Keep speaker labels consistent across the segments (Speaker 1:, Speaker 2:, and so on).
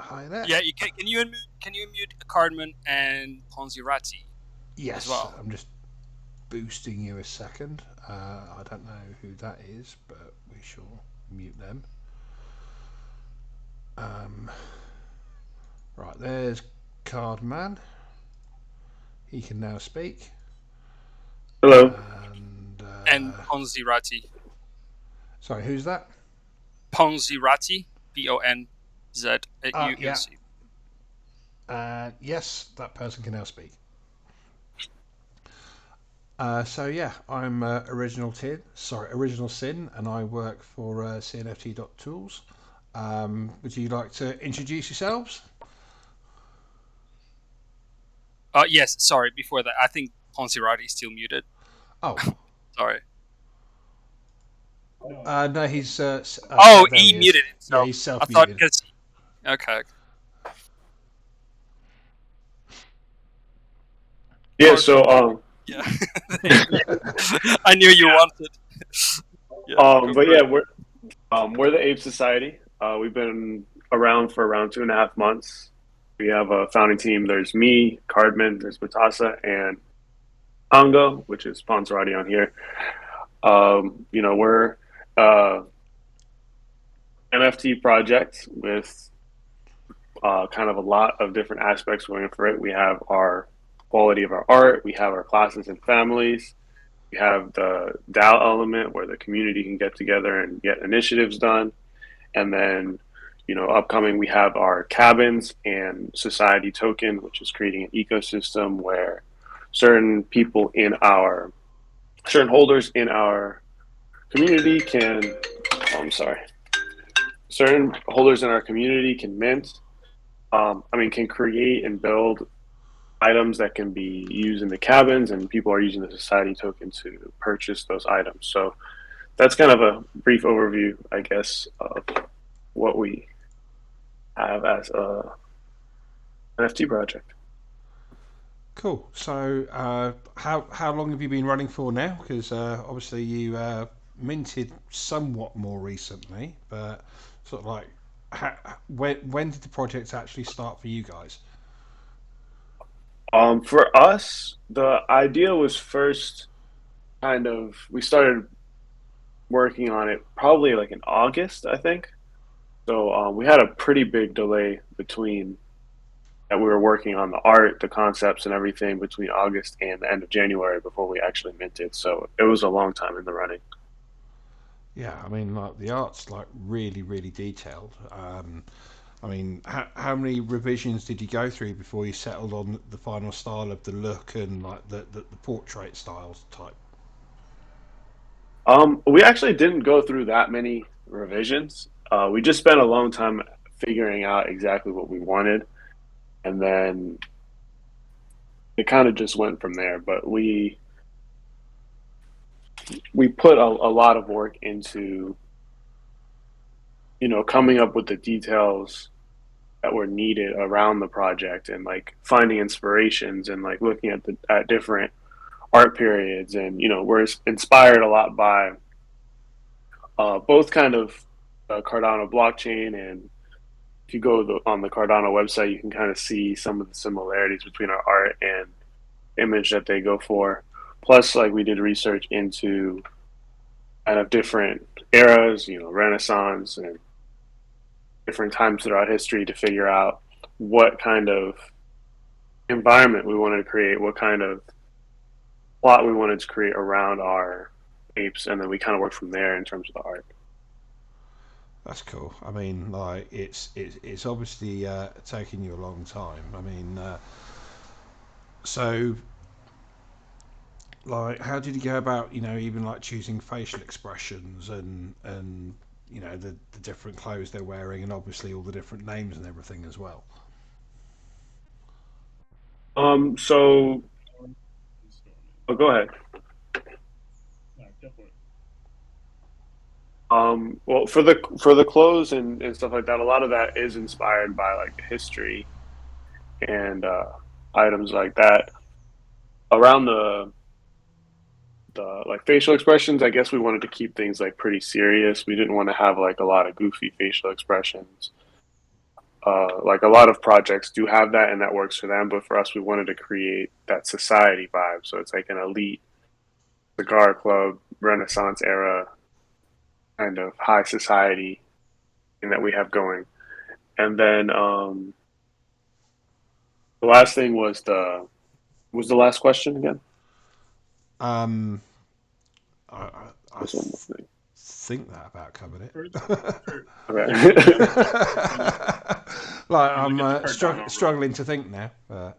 Speaker 1: Hi there.
Speaker 2: Yeah, you can you unmute Cardman and Ponzirati as
Speaker 1: Yes,
Speaker 2: well?
Speaker 1: I'm just boosting you a second. I don't know who that is, but we shall mute them. Um, right, there's Cardman. He can now speak.
Speaker 3: Hello.
Speaker 1: And
Speaker 2: And Ponzirati.
Speaker 1: sorry, who's that?
Speaker 2: Ponzirati,
Speaker 1: Yeah.
Speaker 2: Ponzurc.
Speaker 1: Yes, that person can now speak. So yeah, I'm Original Sin, and I work for CNFT.tools. Would you like to introduce yourselves?
Speaker 2: Yes, sorry, before that, I think Ponzirati is still muted.
Speaker 1: Oh,
Speaker 2: Sorry.
Speaker 1: no, he's
Speaker 2: Oh,
Speaker 1: there.
Speaker 2: he
Speaker 1: He is.
Speaker 2: muted
Speaker 1: Yeah,
Speaker 2: himself.
Speaker 1: he's
Speaker 2: I thought
Speaker 1: self-muted.
Speaker 2: because okay.
Speaker 3: Yeah,
Speaker 2: Cardman.
Speaker 3: so
Speaker 2: Yeah. I knew you wanted. Yeah, go
Speaker 3: but
Speaker 2: for it.
Speaker 3: yeah, we're the Ape Society. We've been around for around 2.5 months. We have a founding team. There's me, Cardman, there's Matassa, and Pongo, which is Ponzerati on here. We're NFT project with kind of a lot of different aspects going for it. We have our quality of our art, we have our classes and families, we have the DAO element where the community can get together and get initiatives done. And then, upcoming, we have our cabins and society token, which is creating an ecosystem where certain people in our, certain holders in our community can, I'm sorry, certain holders in our community can mint, can create and build items that can be used in the cabins, and people are using the society token to purchase those items. So that's kind of a brief overview, I guess, of what we have as a NFT project.
Speaker 1: Cool. So, how long have you been running for now? Because obviously you minted somewhat more recently, but sort of like, when did the project actually start for you guys?
Speaker 3: For us, the idea was first kind of we started working on it probably like in August, I think. So we had a pretty big delay between that we were working on the art, the concepts, and everything between August and the end of January before we actually minted. So it was a long time in the running.
Speaker 1: Yeah, I mean, like the art's like really, really detailed. I mean, how many revisions did you go through before you settled on the final style of the look and like the portrait styles type?
Speaker 3: We actually didn't go through that many revisions. We just spent a long time figuring out exactly what we wanted, and then it kind of just went from there. But we put a lot of work into coming up with the details that were needed around the project, and like finding inspirations and like looking at different art periods. And we're inspired a lot by both kind of Cardano blockchain, and if you go on the Cardano website, you can kind of see some of the similarities between our art and image that they go for. Plus, like we did research into kind of different eras, Renaissance and different times throughout history to figure out what kind of environment we wanted to create, what kind of plot we wanted to create around our apes, and then we kind of worked from there in terms of the art.
Speaker 1: That's cool. I mean, like it's obviously taking you a long time. I mean, so like, how did you go about, even like choosing facial expressions and the different clothes they're wearing and obviously all the different names and everything as well?
Speaker 3: So oh, go ahead. Well, for the clothes and stuff like that, a lot of that is inspired by like history and items like that. Around the like facial expressions, I guess we wanted to keep things like pretty serious. We didn't want to have like a lot of goofy facial expressions. like a lot of projects do have that, and that works for them. But for us, we wanted to create that society vibe. So it's like an elite cigar club, Renaissance era kind of high society thing that we have going. And then the last thing was the last question again?
Speaker 1: Um, I, I
Speaker 3: There's one more thing.
Speaker 1: think that about covered it.
Speaker 4: For
Speaker 3: Okay.
Speaker 1: Like
Speaker 4: you look
Speaker 1: I'm
Speaker 4: at the Cardano
Speaker 1: struggling to think now. But,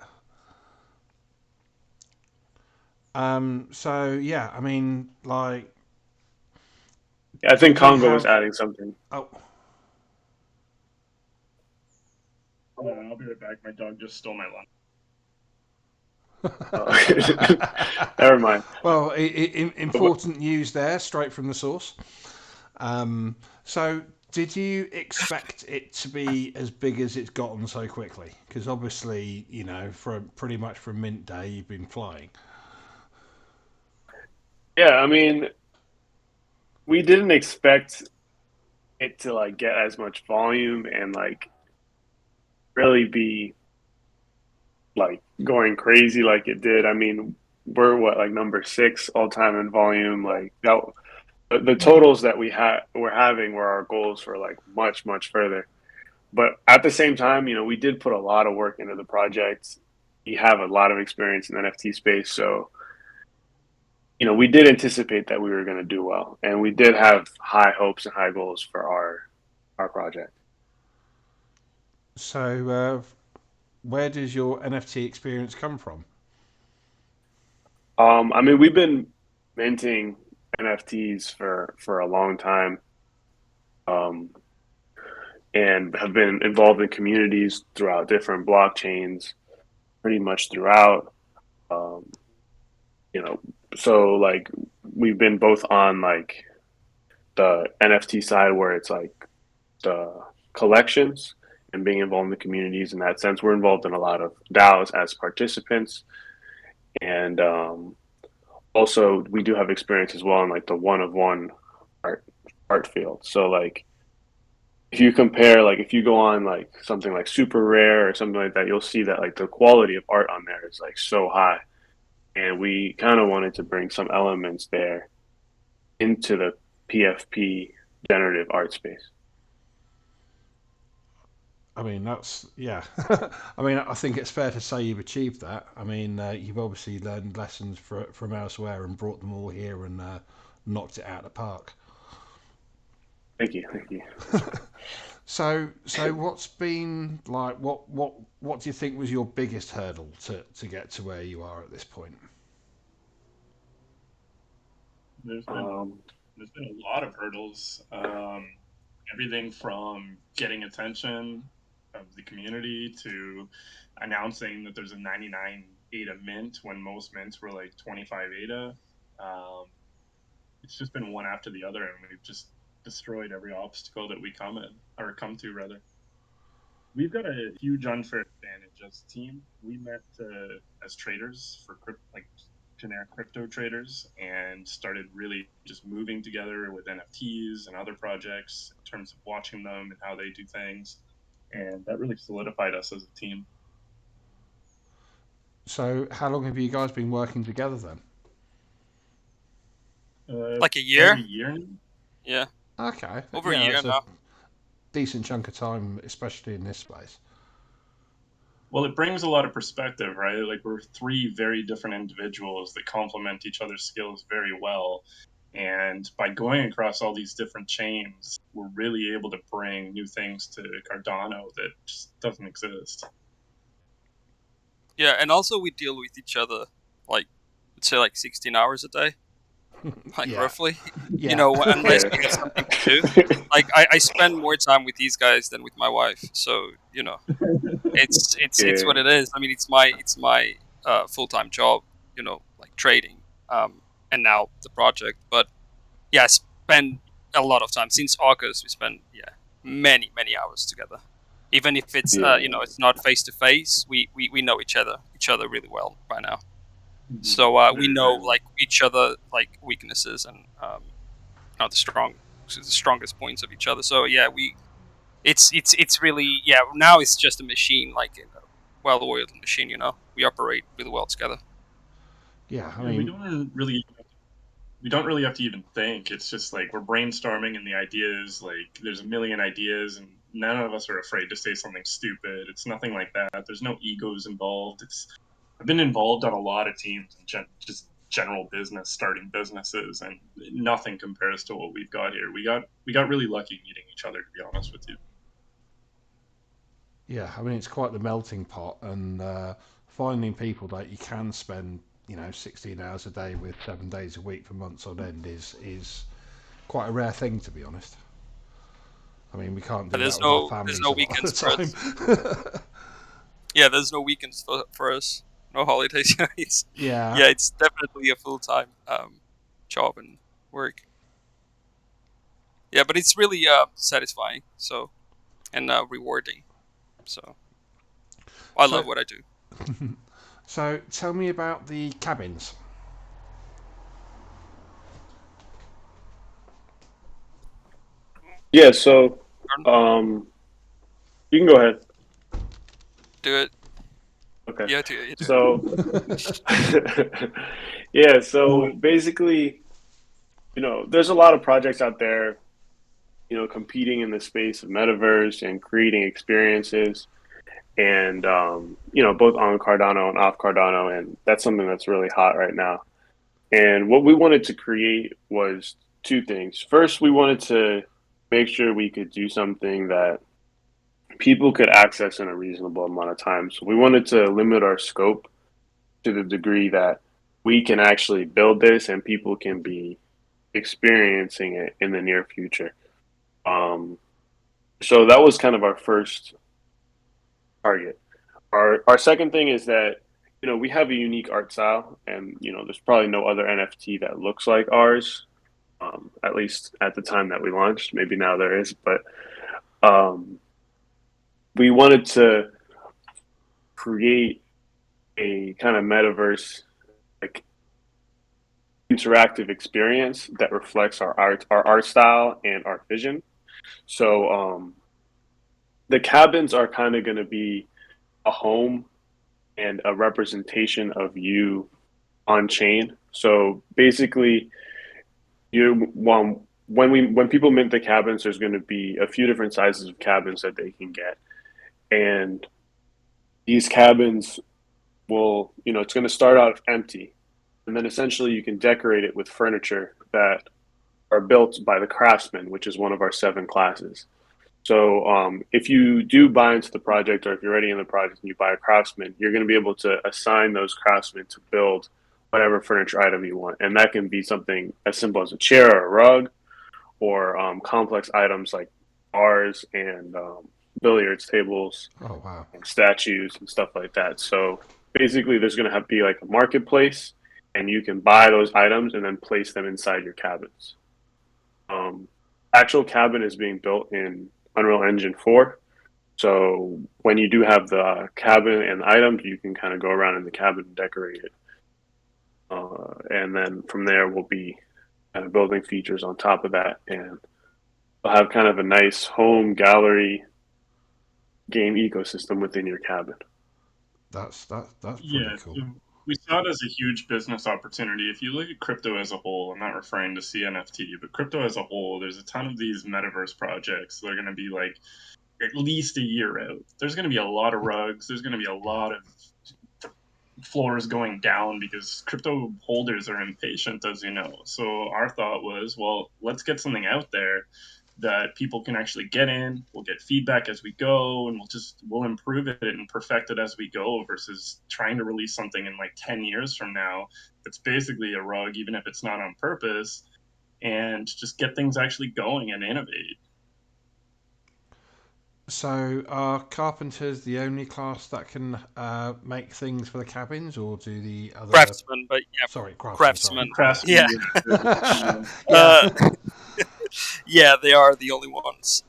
Speaker 1: so yeah, I mean, like,
Speaker 3: Yeah, I think
Speaker 1: did you
Speaker 3: Congo was
Speaker 1: have?
Speaker 3: adding something.
Speaker 1: Oh,
Speaker 4: I'll be right back. My dog just stole my lunch.
Speaker 3: Never mind.
Speaker 1: well, important news there, straight from the source. So, did you expect it to be as big as it's gotten so quickly? Because obviously, you know, pretty much from mint day, you've been flying.
Speaker 3: Yeah, I mean, we didn't expect it to like get as much volume and like really be like going crazy like it did. I mean, we're what like number six all time in volume. Like that, the totals that we're having were our goals for like much further. But at the same time, you know, we did put a lot of work into the project. We have a lot of experience in the NFT space, so you know, we did anticipate that we were going to do well, and we did have high hopes and high goals for our project.
Speaker 1: So, where does your NFT experience come from?
Speaker 3: I mean, we've been minting NFTs for a long time, um, and have been involved in communities throughout different blockchains, pretty much throughout. Um, you know, so like we've been both on like the NFT side where it's like the collections and being involved in the communities in that sense. We're involved in a lot of DAOs as participants, and also we do have experience as well in like the one of one art art field. So like if you compare like if you go on like something like super rare or something like that, you'll see that like the quality of art on there is like so high. And we kind of wanted to bring some elements there into the PFP generative art space.
Speaker 1: I mean, that's yeah. I mean, I think it's fair to say you've achieved that. I mean, you've obviously learned lessons from elsewhere and brought them all here and knocked it out of the park.
Speaker 3: Thank you, thank you.
Speaker 1: So what's been like? What do you think was your biggest hurdle to get to where you are at this point?
Speaker 4: There's been
Speaker 3: Um,
Speaker 4: there's been a lot of hurdles. Everything from getting attention of the community to announcing that there's a 99 ADA mint when most mints were like 25 ADA. Um, it's just been one after the other, and we've just destroyed every obstacle that we come to rather. We've got a huge unfair advantage as a team. We met as traders for like generic crypto traders and started really just moving together with NFTs and other projects in terms of watching them and how they do things. And that really solidified us as a team.
Speaker 1: So how long have you guys been working together then?
Speaker 2: Like a
Speaker 4: About a
Speaker 2: year?
Speaker 4: year now.
Speaker 2: Yeah,
Speaker 1: Okay,
Speaker 2: over a
Speaker 1: yeah,
Speaker 2: year
Speaker 1: that's a
Speaker 2: now.
Speaker 1: decent chunk of time, especially in this space.
Speaker 4: Well, it brings a lot of perspective, right? Like we're three very different individuals that complement each other's skills very well. And by going across all these different chains, we're really able to bring new things to Cardano that just doesn't exist.
Speaker 2: Yeah, and also we deal with each other like, let's say like 16 hours a day, like
Speaker 1: Yeah,
Speaker 2: roughly. You
Speaker 1: yeah.
Speaker 2: know, unless
Speaker 3: yeah.
Speaker 2: we have something to do. Like I spend more time with these guys than with my wife, so you know, it's
Speaker 3: Yeah.
Speaker 2: what it is. I mean, it's my full-time job, you know, like trading, and now the project. But yeah, I spend a lot of time since August. We spend many hours together. Even if it's you
Speaker 3: Yeah.
Speaker 2: know it's not face to face, we know each other really well by now.
Speaker 4: Mhm.
Speaker 2: So we
Speaker 4: Very,
Speaker 2: know
Speaker 4: very
Speaker 2: like each other like weaknesses and you know, the strongest points of each other. So yeah, It's really, yeah. Now it's just a machine, like a well-oiled machine. We operate really well together.
Speaker 1: Yeah, I
Speaker 4: Yeah, we
Speaker 1: mean,
Speaker 4: don't really have to even think. It's just like we're brainstorming and the ideas, like there's a million ideas and none of us are afraid to say something stupid. It's nothing like that. There's no egos involved. I've been involved on a lot of teams and just general business, starting businesses, and nothing compares to what we've got here. We got really lucky meeting each other, to be honest with you.
Speaker 1: yeah, I mean, it's quite the melting pot, and finding people that you can spend, 16 hours a day with 7 days a week for months on end is quite a rare thing, to be honest. I mean, we can't do that
Speaker 2: There's
Speaker 1: with our
Speaker 2: there's
Speaker 1: families
Speaker 2: no
Speaker 1: a lot of the
Speaker 2: weekends for us.
Speaker 1: time.
Speaker 2: Yeah, there's no weekends for us. No holidays.
Speaker 1: Yeah,
Speaker 2: It's definitely a full-time job and work. Yeah, but it's really satisfying. So and rewarding. So I
Speaker 1: so
Speaker 2: love what I do.
Speaker 1: so tell me about the cabins.
Speaker 3: Yeah, so um, you can go ahead.
Speaker 2: Do it.
Speaker 3: Okay.
Speaker 2: Yeah, do it.
Speaker 3: So, yeah, so basically, there's a lot of projects out there, competing in the space of metaverse and creating experiences, and both on Cardano and off Cardano, and that's something that's really hot right now. And what we wanted to create was two things. First, we wanted to make sure we could do something that people could access in a reasonable amount of time. So we wanted to limit our scope to the degree that we can actually build this and people can be experiencing it in the near future. Um, so that was kind of our first target. Our second thing is that we have a unique art style, and there's probably no other NFT that looks like ours. At least at the time that we launched. Maybe now there is, but um, we wanted to create a kind of metaverse like interactive experience that reflects our art style and our vision. So the cabins are kind of going to be a home and a representation of you on chain. So basically, you when people mint the cabins, there's going to be a few different sizes of cabins that they can get, and these cabins will, it's going to start out empty, and then essentially you can decorate it with furniture that are built by the craftsman, which is one of our 7 classes. So if you do buy into the project, or if you're already in the project and you buy a craftsman, you're going to be able to assign those craftsmen to build whatever furniture item you want. And that can be something as simple as a chair or a rug, or complex items like bars and billiards tables
Speaker 1: Oh wow,
Speaker 3: and statues and stuff like that. So basically, there's going to have to be like a marketplace, and you can buy those items and then place them inside your cabins. Um, Actual cabin is being built in Unreal Engine 4. So when you do have the cabin and items, you can kind of go around in the cabin and decorate it. And then from there, we'll be kind of building features on top of that. And we'll have kind of a nice home gallery game ecosystem within your cabin.
Speaker 1: that's pretty
Speaker 4: Yeah,
Speaker 1: cool.
Speaker 4: so we saw it as a huge business opportunity. If you look at crypto as a whole, I'm not referring to CNFT, but crypto as a whole, there's a ton of these metaverse projects that are going to be like at least a year out. There's going to be a lot of rugs. There's going to be a lot of floors going down because crypto holders are impatient, as you know. So our thought was, well, let's get something out there that people can actually get in. We'll get feedback as we go, and we'll improve it and perfect it as we go. Versus trying to release something in like 10 years from now that's basically a rug, even if it's not on purpose, and just get things actually going and innovate.
Speaker 1: So are carpenters the only class that can make things for the cabins, or do the other?
Speaker 2: Craftsman, but yeah,
Speaker 1: Sorry, craftsmen. Sorry.
Speaker 2: craftsman. Yeah,
Speaker 4: Craftsman was the
Speaker 1: Yeah.
Speaker 2: uh, yeah, they are the only ones.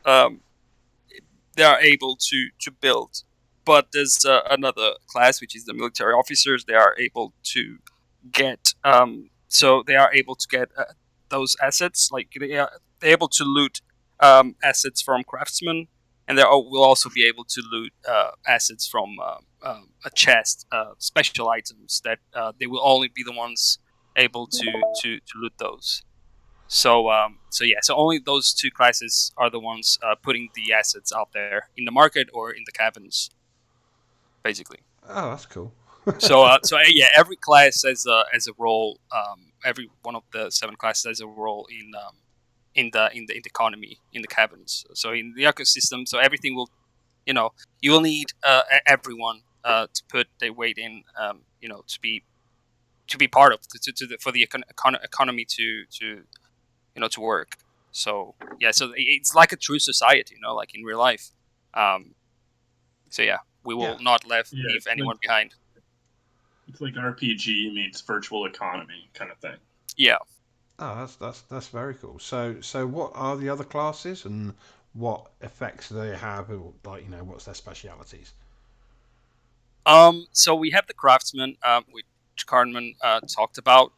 Speaker 2: They are able to build, but there's another class which is the military officers. They are able to get so they are able to get those assets. Like they're able to loot assets from craftsmen, and we'll also be able to loot assets from a chest, special items that they will only be the ones able to loot those. So so only those two classes are the ones putting the assets out there in the market or in the cabins, basically.
Speaker 1: Oh, that's cool.
Speaker 2: So every class has a role. Every one of the 7 classes has a role in the economy, in the cabins. So in the ecosystem, so everything will, you will need everyone to put their weight in, to be part of for the economy to work. So yeah, so it's like a true society, like in real life. Um, so yeah, we
Speaker 1: Yeah.
Speaker 2: will not
Speaker 4: Yeah,
Speaker 2: leave anyone behind.
Speaker 4: it's like RPG meets virtual economy kind of thing.
Speaker 2: Yeah.
Speaker 1: Oh, that's very cool. So what are the other classes and what effects do they have? Or, like, what's their specialities?
Speaker 2: So we have the craftsman, which Cartman talked about.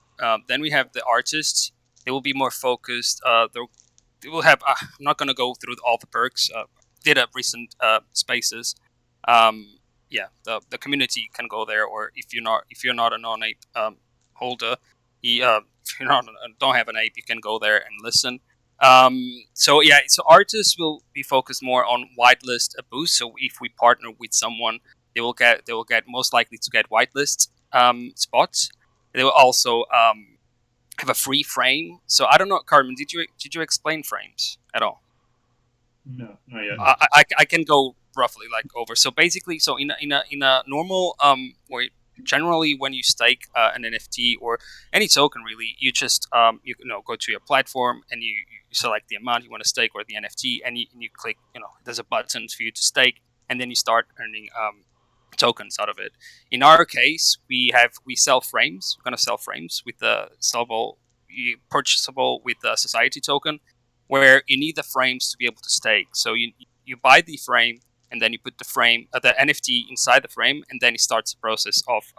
Speaker 2: Then we have the artists. They will be more focused. They will have. I'm not going to go through all the perks. Did a recent spaces. Yeah, the community can go there, or if you're not a non-ape holder, if you're not don't have an ape, you can go there and listen. So yeah, so artists will be focused more on whitelist a boost. So if we partner with someone, they will get most likely to get whitelist spots. They will also have a free frame. So I don't know, Carmen, did you explain frames at all?
Speaker 4: No, not yet.
Speaker 1: No.
Speaker 2: I can go roughly like over. So basically, so in a normal where generally when you stake an NFT or any token, really, you just go to your platform and you select the amount you want to stake or the NFT, and you click, there's a button for you to stake, and then you start earning tokens out of it. In our case, we sell frames. We're gonna sell frames with the sellable, purchasable with the society token, where you need the frames to be able to stake. So you buy the frame, and then you put the NFT inside the frame, and then it starts the process of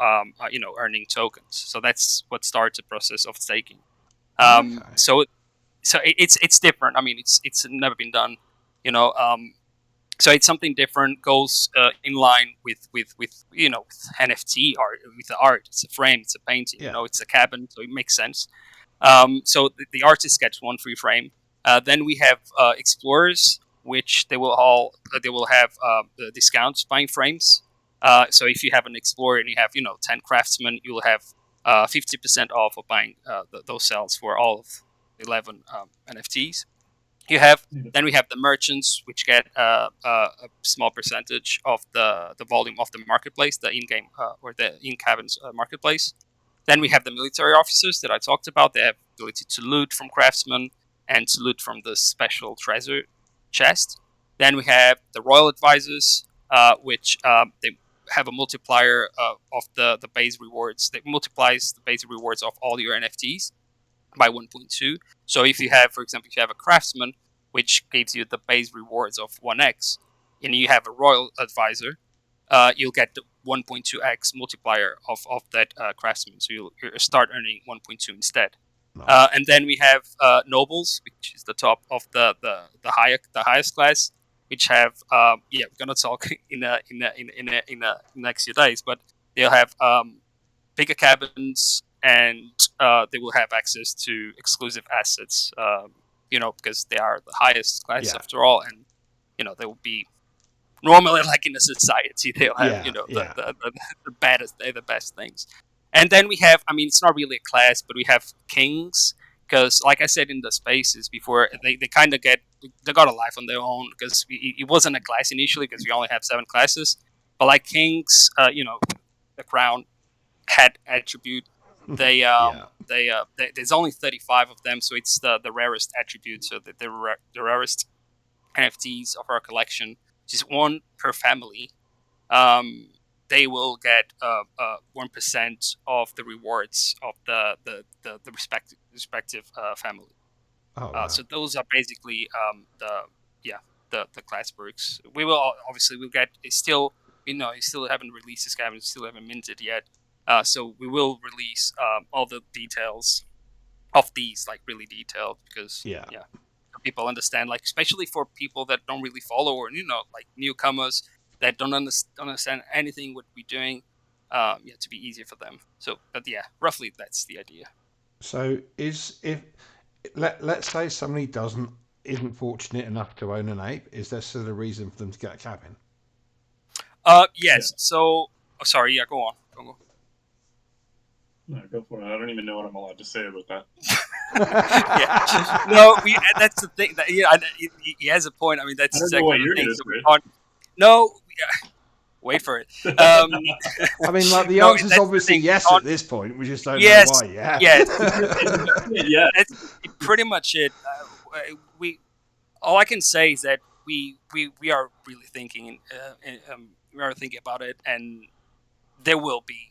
Speaker 2: earning tokens. So that's what starts the process of staking.
Speaker 1: Okay.
Speaker 2: So it's different. I mean, it's never been done. You know, so it's something different. Goes in line with NFT art, with the art. It's a frame, it's a painting.
Speaker 1: Yeah.
Speaker 2: It's a cabin, so it makes sense. So the artist gets one free frame. Then we have explorers, which they will have discounts buying frames. So if you have an explorer and you have 10 craftsmen, you will have 50% off of buying those cells for all of 11 NFTs. You have Then we have the merchants, which get a small percentage of the volume of the marketplace, the in-game or the in-cabins marketplace. Then we have the military officers that I talked about. They have the ability to loot from craftsmen and to loot from the special treasure chest. Then we have the royal advisors, which they have a multiplier of the base rewards. That multiplies the base rewards of all your NFTs by 1.2. So if you have, for example, if you have a craftsman, which gives you the base rewards of 1x, and you have a royal advisor, you'll get the 1.2x multiplier of that craftsman. So you'll start earning 1.2 instead.
Speaker 1: Nice.
Speaker 2: And then we have nobles, which is the top of the highest class, which have we're gonna talk in the next few days, but they'll have bigger cabins, and they will have access to exclusive assets. Because they are the highest class
Speaker 1: Yeah.
Speaker 2: after all, and they will be normally like in a society. They'll have
Speaker 1: Yeah.
Speaker 2: the,
Speaker 1: Yeah.
Speaker 2: the, the, the best things. And then we have, I mean, it's not really a class, but we have kings, because like I said in the spaces before, they kind of they got a life on their own, because it wasn't a class initially, because we only have 7 classes. But like kings, the crown had attribute. They
Speaker 1: Yeah.
Speaker 2: there's only 35 of them, so it's the rarest attribute. So the rarest NFTs of our collection, which is one per family. They will get 1% of the rewards of the respective family.
Speaker 1: Oh wow.
Speaker 2: So those are basically the class perks. We will obviously we'll get it's still you still haven't released this cabin, still haven't minted yet. So we will release all the details of these, like really detailed, because
Speaker 1: Yeah.
Speaker 2: yeah, people understand, like especially for people that don't really follow, or like newcomers that don't understand anything what we're doing. To be easier for them. So, but yeah, roughly that's the idea.
Speaker 1: So if let's say somebody isn't fortunate enough to own an ape, is there still a reason for them to get a cabin?
Speaker 2: Yes.
Speaker 4: Yeah.
Speaker 2: So, sorry. Yeah, go on. Go.
Speaker 4: No, go for it. I don't even know what I'm allowed to say about that.
Speaker 2: Yeah. No, that's the thing. That he has a point. I mean,
Speaker 4: I
Speaker 2: that's
Speaker 4: don't know
Speaker 2: exactly
Speaker 4: what
Speaker 2: the
Speaker 4: you're
Speaker 2: thing.
Speaker 4: gonna
Speaker 2: So we
Speaker 4: say.
Speaker 2: can't. No, wait for it.
Speaker 1: I mean, like the
Speaker 2: No,
Speaker 1: answer's
Speaker 2: that's the
Speaker 1: obviously
Speaker 2: thing. We
Speaker 1: yes
Speaker 2: can't.
Speaker 1: at this point. We just don't know
Speaker 2: Yes.
Speaker 1: why. Yeah.
Speaker 2: Yes.
Speaker 4: Yeah.
Speaker 2: That's pretty much it. We All I can say is that we are really thinking. We are thinking about it, and there will be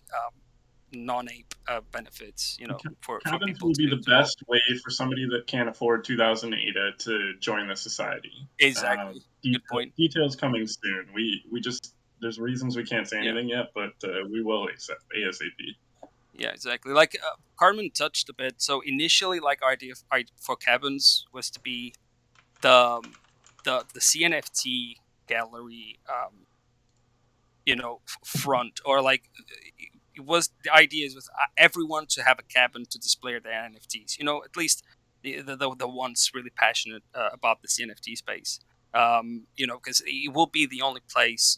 Speaker 2: non-ape benefits, for
Speaker 4: Cabins
Speaker 2: people
Speaker 4: will be
Speaker 2: to
Speaker 4: the
Speaker 2: own.
Speaker 4: best way for somebody that can't afford 2,000 ADA to join the society.
Speaker 2: Exactly. Good point.
Speaker 4: Details coming soon. We just there's reasons we can't say
Speaker 2: Yeah.
Speaker 4: anything yet, but we will accept ASAP.
Speaker 2: Yeah, exactly. Like Carmen touched a bit. So initially, like our idea for cabins was to be the CNFT gallery, front, or like it was the idea is with everyone to have a cabin to display their NFTs. At least the ones really passionate about the CNFT space. Because it will be the only place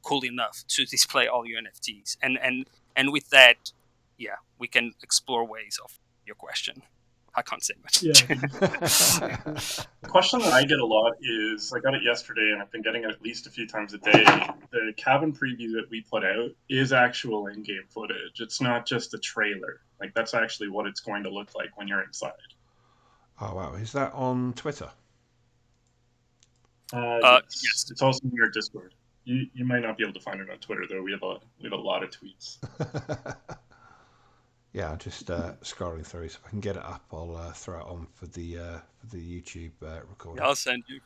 Speaker 2: cool enough to display all your NFTs, and with that, yeah, we can explore ways of your question. I can't say much.
Speaker 4: Yeah. The question that I get a lot is I got it yesterday and I've been getting it at least a few times a day. The cabin preview that we put out is actual in game footage. It's not just a trailer. Like, that's actually what it's going to look like when you're inside.
Speaker 1: Oh wow, is that on Twitter?
Speaker 4: Yes.
Speaker 2: Yes.
Speaker 4: It's also in our Discord. You might not be able to find it on Twitter though. We have a lot of tweets.
Speaker 1: Yeah, I'm just scrolling through. So if I can get it up, I'll throw it on for the YouTube recording.
Speaker 2: I'll send you.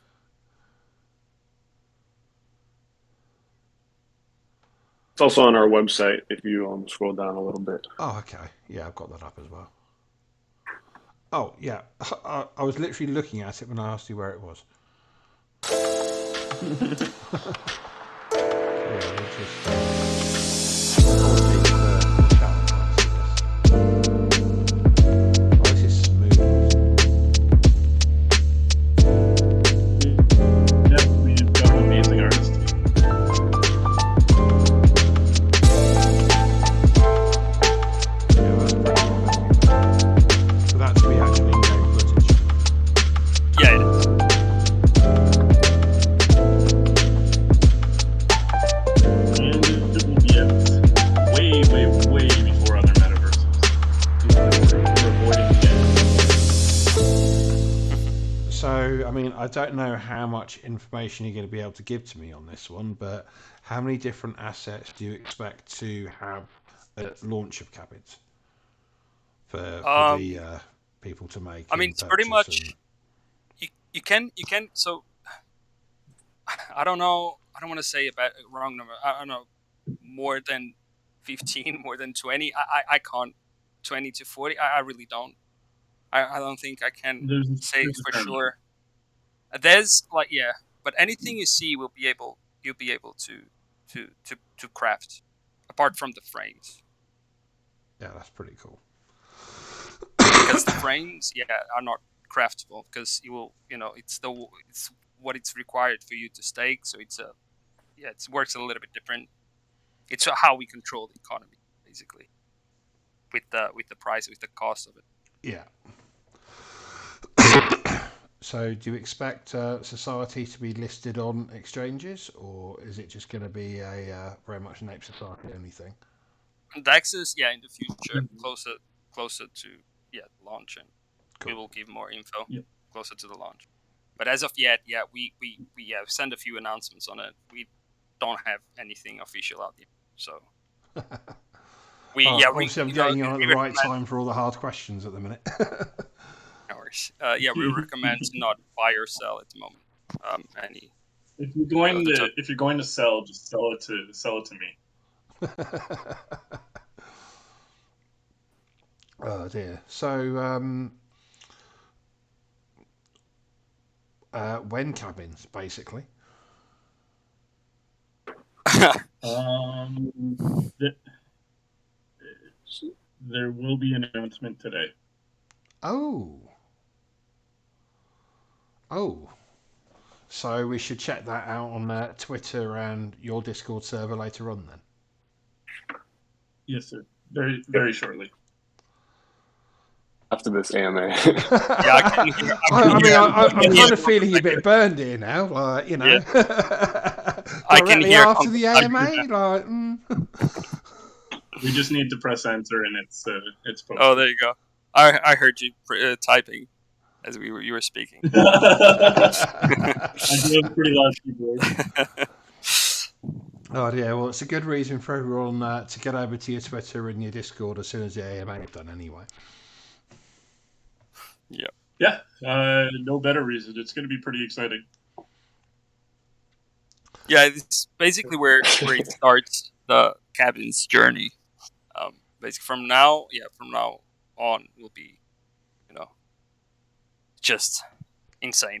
Speaker 3: It's also on our website if you scroll down a little bit.
Speaker 1: Oh, okay. Yeah, I've got that up as well. Oh, yeah. I was literally looking at it when I asked you where it was. Yeah, we'll just. Apologies for challenge. Oh, this is smooth.
Speaker 4: Yep, we've got an amazing artist.
Speaker 1: Yeah, that's pretty cool. For that to be actually in-game footage.
Speaker 2: Yeah, it is.
Speaker 4: And it will be out way, way, way before other metaverses. We're avoiding the end.
Speaker 1: So, I mean, I don't know how much information you're going to be able to give to me on this one, but how many different assets do you expect to have at launch of cabins for the people to make
Speaker 2: I mean,
Speaker 1: and
Speaker 2: it's pretty
Speaker 1: purchase? And
Speaker 2: much you can. So I don't know. I don't want to say a wrong number. I don't know, more than 15, more than 20. I can't. 20 to 40. I really don't. I don't think I can say
Speaker 4: There's a
Speaker 2: for
Speaker 4: fair amount.
Speaker 2: sure. There's but anything you see you'll be able to craft, apart from the frames,
Speaker 1: yeah, that's pretty cool.
Speaker 2: because the frames are not craftable, because it's what it's required for you to stake. So it works a little bit different. It's how we control the economy, basically, with the price, with the cost of it.
Speaker 1: Yeah. So, do you expect Society to be listed on exchanges, or is it just going to be a very much an Ape Society only thing?
Speaker 2: And Daxis, in the future, closer to launch, and we
Speaker 1: Cool.
Speaker 2: will give more info
Speaker 4: Yep.
Speaker 2: closer to the launch. But as of yet, we send a few announcements on it. We don't have anything official out yet, so
Speaker 1: Obviously, I'm getting you on at the right time for all the hard questions at the minute.
Speaker 2: we recommend to not buy or sell at the moment. Any
Speaker 4: If you're going
Speaker 2: the
Speaker 4: to if you're going to sell, just sell it to me.
Speaker 1: Oh dear. So, when cabins, basically.
Speaker 4: Um, th- there will be an announcement today.
Speaker 1: Oh, oh. So we should check that out on Twitter and your Discord server later on then.
Speaker 4: Yes, sir. Very,
Speaker 3: Yep.
Speaker 4: very shortly.
Speaker 3: After this AMA.
Speaker 2: Yeah, I can hear.
Speaker 1: I mean, I'm
Speaker 2: Yeah,
Speaker 1: kind of feeling a bit burned here now, like, you know.
Speaker 2: yeah, I can
Speaker 1: Directly
Speaker 2: hear
Speaker 1: after
Speaker 2: Congo
Speaker 1: the
Speaker 2: typing.
Speaker 1: AMA, like,
Speaker 4: We just need to press enter, and it's
Speaker 2: Oh,
Speaker 4: posted.
Speaker 2: there you go. I heard you typing as you were speaking.
Speaker 4: I do have a pretty large keyboard.
Speaker 1: Oh yeah, well, it's a good reason for everyone to get over to your Twitter and your Discord as soon as the AMA is done, anyway.
Speaker 2: Yeah.
Speaker 4: Yeah, no better reason. It's going to be pretty exciting.
Speaker 2: Yeah, it's basically where it starts the cabin's journey. Basically from now on will be, you know, just insane.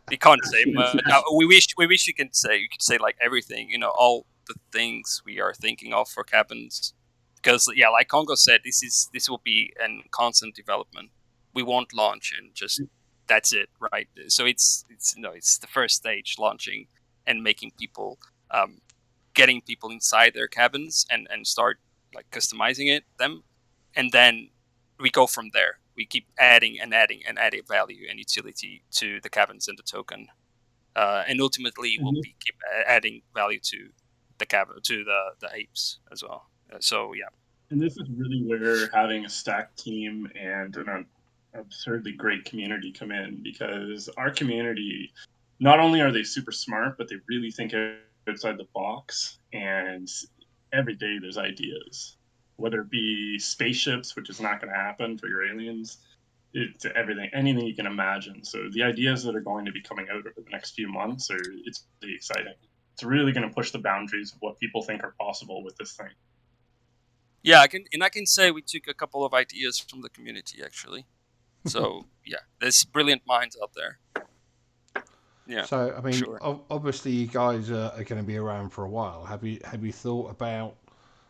Speaker 2: We can't say much. We wish you could say like everything, you know, all the things we are thinking of for cabins, because yeah, like Congo said, this will be a constant development. We won't launch and just that's it, right? So it's it's the first stage, launching and making people, getting people inside their cabins and start like customizing them, and then we go from there. We keep adding and adding and adding value and utility to the cabins and the token, and ultimately we'll be keep adding value to the cabin, to the apes as well. So yeah.
Speaker 4: And this is really where having a stacked team and an absurdly great community come in, because our community, not only are they super smart, but they really think outside the box. And every day there's ideas, whether it be spaceships, which is not going to happen for your aliens, to everything, anything you can imagine. So the ideas that are going to be coming out over the next few months it's really exciting. It's really going to push the boundaries of what people think are possible with this thing.
Speaker 2: Yeah, I can say we took a couple of ideas from the community actually. So yeah, there's brilliant minds out there. Yeah.
Speaker 1: So I mean,
Speaker 2: Sure.
Speaker 1: obviously you guys are going to be around for a while. Have you thought about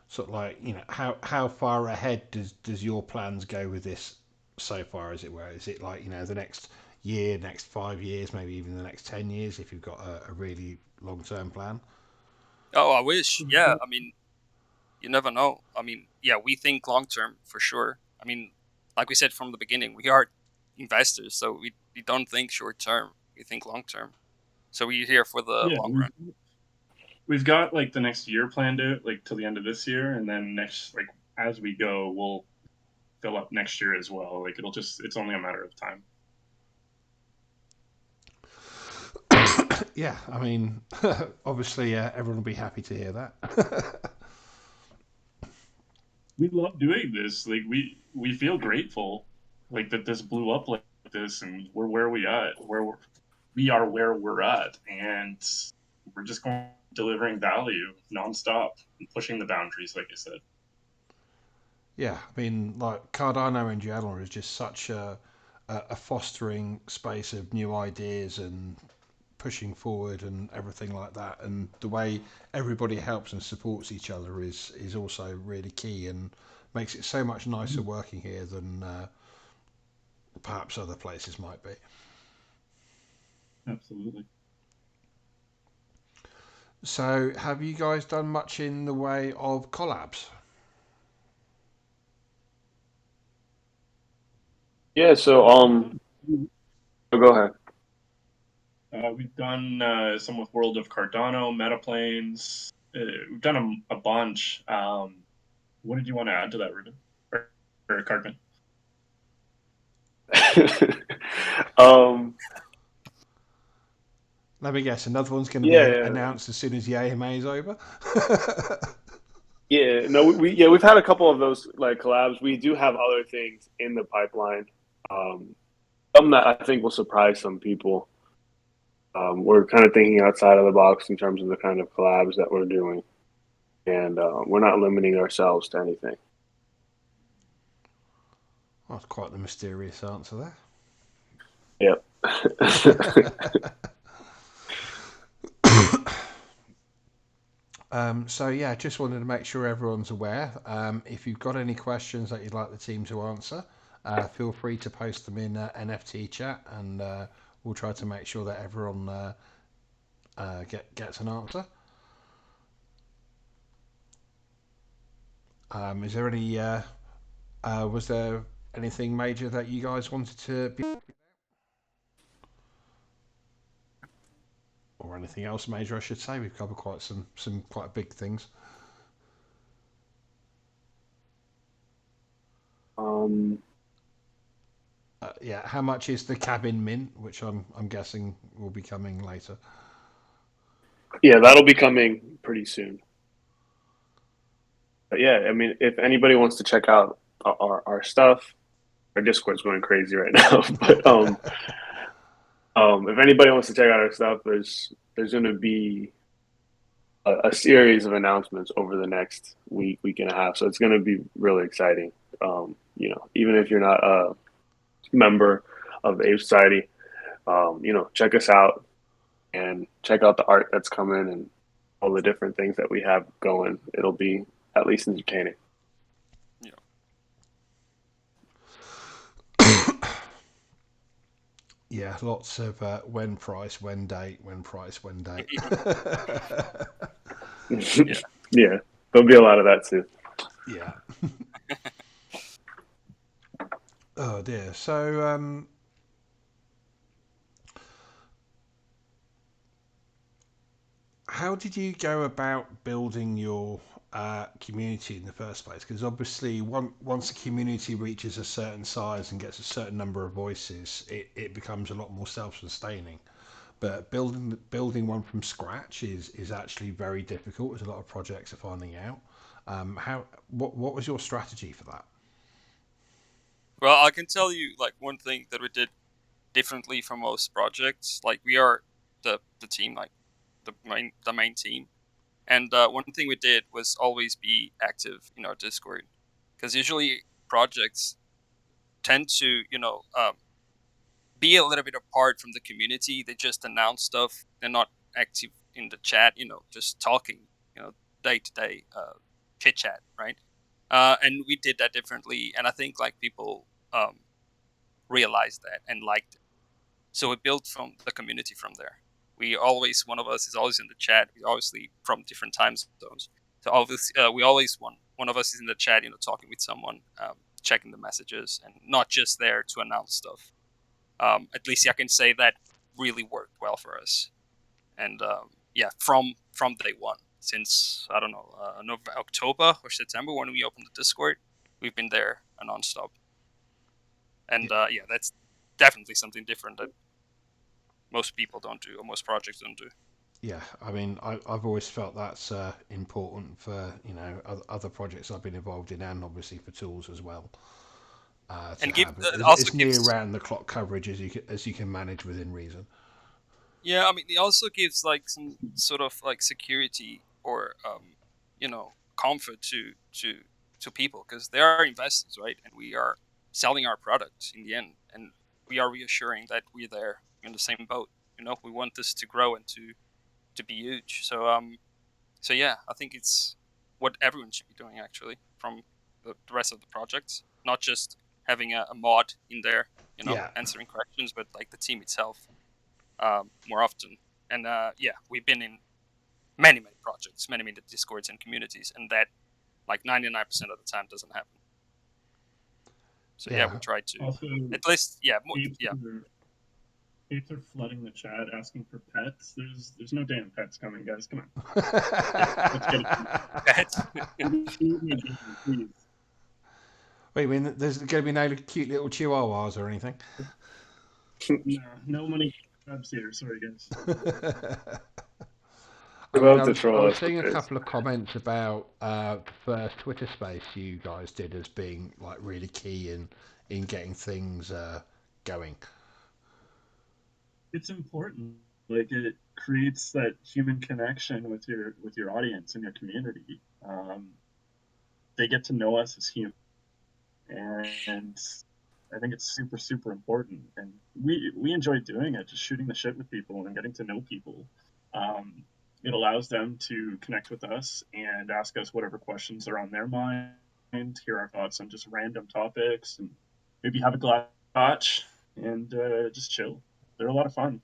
Speaker 1: sort of like, you know, how far ahead does your plans go with this so far, as it were? Is it like, you know, the next year, next 5 years, maybe even the next 10 years, if you've got a really long term plan?
Speaker 2: Oh, I wish. Yeah, I mean, you never know. I mean, yeah, we think long term for sure. I mean, like we said from the beginning, we are investors, so we don't think short term. We think long term. So we're here for the
Speaker 4: Yeah,
Speaker 2: long run.
Speaker 4: we've got like the next year planned out, like till the end of this year, and then next, like as we go, we'll fill up next year as well. Like it's only a matter of time.
Speaker 1: Yeah, I mean, obviously everyone will be happy to hear that.
Speaker 4: We love doing this. Like we feel grateful, like that this blew up like this, and we're where we are where we're at, and we're just going delivering value nonstop and pushing the boundaries, like I said.
Speaker 1: Yeah, I mean, like Cardano in general is just such a fostering space of new ideas and pushing forward and everything like that. And the way everybody helps and supports each other is also really key and makes it so much nicer working here than perhaps other places might be.
Speaker 4: Absolutely.
Speaker 1: So, have you guys done much in the way of collabs?
Speaker 3: Yeah, so go ahead.
Speaker 4: We've done some with World of Cardano, Metaplanes. We've done a bunch. What did you want to add to that, Ruben? Or Cartman?
Speaker 1: Let me guess, another one's going to be
Speaker 3: Yeah,
Speaker 1: announced as soon as the AMA is over.
Speaker 3: yeah, no, we've had a couple of those like collabs. We do have other things in the pipeline. Some that I think will surprise some people. We're kind of thinking outside of the box in terms of the kind of collabs that we're doing, and we're not limiting ourselves to anything.
Speaker 1: That's quite the mysterious answer there.
Speaker 3: Yep.
Speaker 1: So yeah, just wanted to make sure everyone's aware. If you've got any questions that you'd like the team to answer, feel free to post them in NFT chat, and we'll try to make sure that everyone gets an answer. Is there any? Was there anything major that you guys wanted to be, or anything else major? I should say we've covered quite some quite big things.
Speaker 3: um,
Speaker 1: Yeah, how much is the cabin mint, which I'm guessing will be coming later.
Speaker 3: yeah, that'll be coming pretty soon. But yeah, I mean, if anybody wants to check out our stuff, our Discord's going crazy right now. But if anybody wants to check out our stuff, there's going to be a series of announcements over the next week and a half. So it's going to be really exciting. Even if you're not a member of the Ape Society, check us out and check out the art that's coming and all the different things that we have going. It'll be at least entertaining.
Speaker 2: Yeah.
Speaker 1: Yeah, lots of when price, when date, when price, when date.
Speaker 2: Yeah.
Speaker 3: Yeah, there'll be a lot of that too.
Speaker 1: Yeah. Oh dear. So how did you go about building your community in the first place? Because obviously, once a community reaches a certain size and gets a certain number of voices, it becomes a lot more self-sustaining. But building one from scratch is actually very difficult, as a lot of projects are finding out. How what was your strategy for that?
Speaker 2: Well, I can tell you like one thing that we did differently from most projects. Like we are the team, like the main team, and one thing we did was always be active in our Discord, because usually projects tend to be a little bit apart from the community. They just announce stuff. They're not active in the chat. Just talking. Day to day chit chat, right? And we did that differently, and I think like people realized that and liked it. So we built from the community from there. One of us is always in the chat. We obviously from different time zones. So obviously, we always one of us is in the chat, talking with someone, checking the messages, and not just there to announce stuff. At least I can say that really worked well for us. And yeah, from day one, since I don't know, October or September when we opened the Discord, we've been there nonstop. And yeah, that's definitely something different that most people don't do, or most projects don't do.
Speaker 1: Yeah, I mean, I've always felt that's important for other projects I've been involved in, and obviously for tools as well. To
Speaker 2: And give
Speaker 1: have
Speaker 2: also
Speaker 1: as near
Speaker 2: gives,
Speaker 1: round the clock coverage as you can manage within reason.
Speaker 2: yeah, I mean, it also gives like some sort of like security or comfort to people, because they are investors, right? And we are selling our product in the end, and we are reassuring that we're there in the same boat. We want this to grow and to be huge. So yeah, I think it's what everyone should be doing actually, from the rest of the projects, not just having a mod in there,
Speaker 1: Yeah,
Speaker 2: answering questions, but like the team itself, more often. And yeah, we've been in many projects, many discords and communities, and that like 99% of the time doesn't happen. So yeah,
Speaker 1: yeah.
Speaker 2: we try to
Speaker 4: Also,
Speaker 2: at least
Speaker 4: apes
Speaker 2: yeah.
Speaker 4: are, apes are flooding the chat asking for pets. There's no damn pets coming, guys. Come on, let's get it. Please.
Speaker 1: Wait, I mean, there's going to be no cute little chihuahuas or anything?
Speaker 4: No, no money grabs here. Sorry, guys.
Speaker 1: I
Speaker 3: You're
Speaker 1: mean,
Speaker 3: about to
Speaker 1: I
Speaker 3: troll
Speaker 1: was
Speaker 3: us with
Speaker 1: seeing a
Speaker 3: this.
Speaker 1: couple of comments about the first Twitter space you guys did as being like really key in getting things going.
Speaker 4: It's important. Like it creates that human connection with your audience and your community. They get to know us as humans, and I think it's super, super important, and we enjoy doing it, just shooting the shit with people and getting to know people. Um, it allows them to connect with us and ask us whatever questions are on their mind, hear our thoughts on just random topics, and maybe have a glass of scotch and just chill. They're a lot of fun.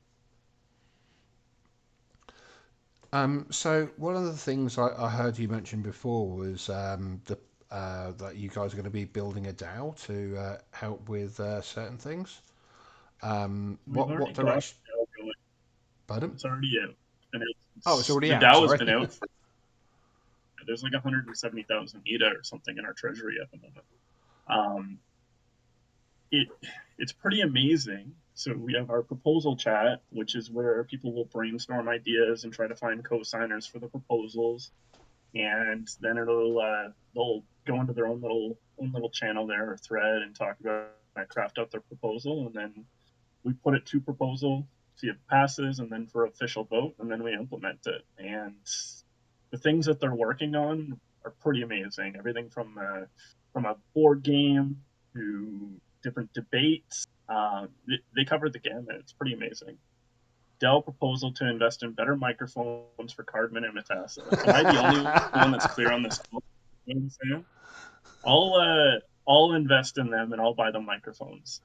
Speaker 1: So one of the things I heard you mention before was that you guys are going to be building a DAO to help with certain things.
Speaker 4: We've
Speaker 1: What
Speaker 4: already got
Speaker 1: direction?
Speaker 4: the DAO going.
Speaker 1: Pardon?
Speaker 4: It's already out. And
Speaker 1: Oh, it's
Speaker 4: it's,
Speaker 1: already
Speaker 4: the
Speaker 1: out.
Speaker 4: DAO has
Speaker 1: Sorry.
Speaker 4: been out for, there's like 170,000 ETA or something in our treasury at the moment. Um, it it's pretty amazing. So we have our proposal chat, which is where people will brainstorm ideas and try to find co-signers for the proposals, and then they'll go into their own little channel there or thread and talk about craft out their proposal, and then we put it to proposal, see if it passes, and then for official vote, and then we implement it. And the things that they're working on are pretty amazing. Everything from a board game to different debates. They cover the gamut. It's pretty amazing. Dell proposal to invest in better microphones for Cardman and Matassa. Am I the only one that's clear on this? You know what I'm saying? I'll invest in them and I'll buy them microphones.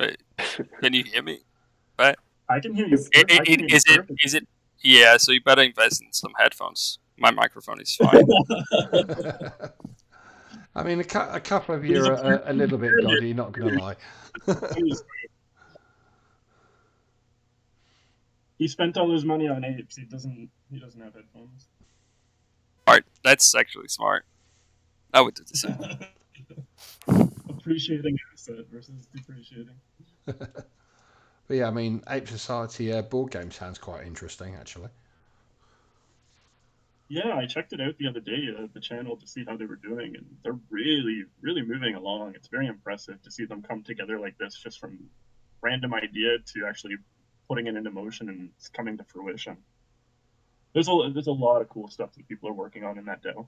Speaker 2: Wait, can you hear me? Right?
Speaker 4: I can hear you. I can hear you
Speaker 2: Is it?
Speaker 4: perfect.
Speaker 2: Is it? Yeah. So you better invest in some headphones. My microphone is fine.
Speaker 1: I mean, a couple of you
Speaker 4: He's a
Speaker 1: are a little bit dodgy. Not going to lie.
Speaker 4: He spent all his money on apes. He doesn't. He doesn't have headphones.
Speaker 2: Smart. That's actually smart. I would do the same.
Speaker 4: Appreciating asset versus depreciating.
Speaker 1: But yeah, I mean, Ape Society board game sounds quite interesting, actually.
Speaker 4: Yeah, I checked it out the other day, the channel, to see how they were doing, and they're really, really moving along. It's very impressive to see them come together like this, just from random idea to actually putting it into motion and it's coming to fruition. There's a lot of cool stuff that people are working on in that DAO.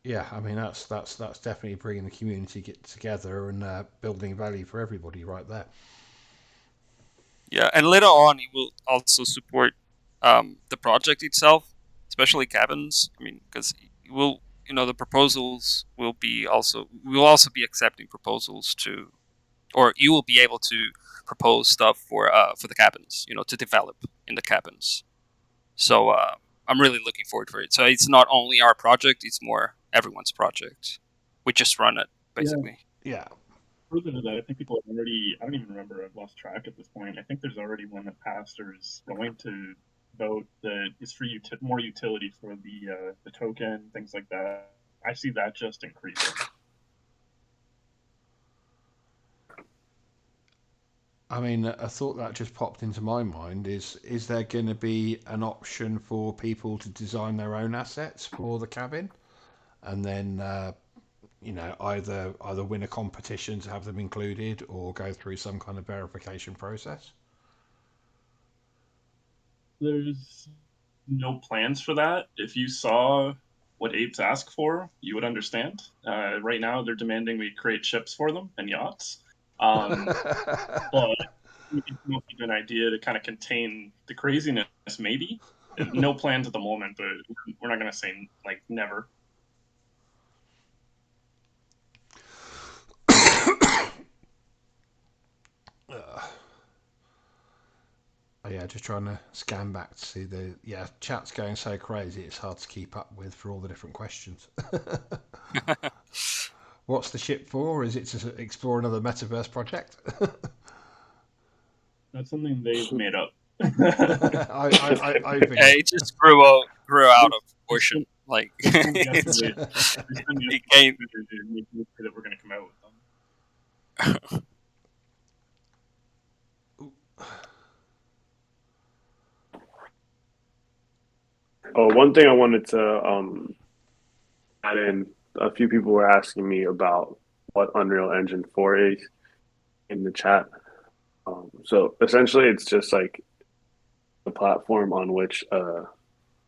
Speaker 1: Yeah, I mean that's definitely bringing the community get together and building value for everybody right there.
Speaker 2: Yeah, and later on, it will also support the project itself, especially cabins. I mean, because will the proposals will be also we will also be accepting proposals to, or you will be able to propose stuff for the cabins, to develop in the cabins. So I'm really looking forward for it. So it's not only our project; it's more everyone's project. We just run it
Speaker 4: Yeah,
Speaker 2: basically.
Speaker 1: Yeah,
Speaker 4: further to that, I think people have already, I don't even remember, I've lost track at this point. I think there's already one that passed or is going to vote that is for more utility for the token, things like that. I see that just increasing.
Speaker 1: I mean, a thought that just popped into my mind is there going to be an option for people to design their own assets for the cabin, and then either win a competition to have them included or go through some kind of verification process?
Speaker 4: There's no plans for that. If you saw what apes ask for, you would understand. Right now, they're demanding we create ships for them and yachts. Um, but we can come up with an idea to kind of contain the craziness, maybe. No plans at the moment, but we're not going to say like never.
Speaker 1: Oh, yeah, just trying to scan back to see chat's going so crazy it's hard to keep up with for all the different questions. What's the ship for? Is it to explore another metaverse project?
Speaker 4: That's something they've made up.
Speaker 1: I figured.
Speaker 2: It just grew out of
Speaker 4: This
Speaker 2: proportion. Like
Speaker 4: one we have to wait. This one we have
Speaker 2: it
Speaker 4: to
Speaker 2: came.
Speaker 4: wait to make sure that we're going to come out with them.
Speaker 3: Oh, one thing I wanted to add in. A few people were asking me about what Unreal Engine 4 is in the chat. So essentially, it's just like the platform on which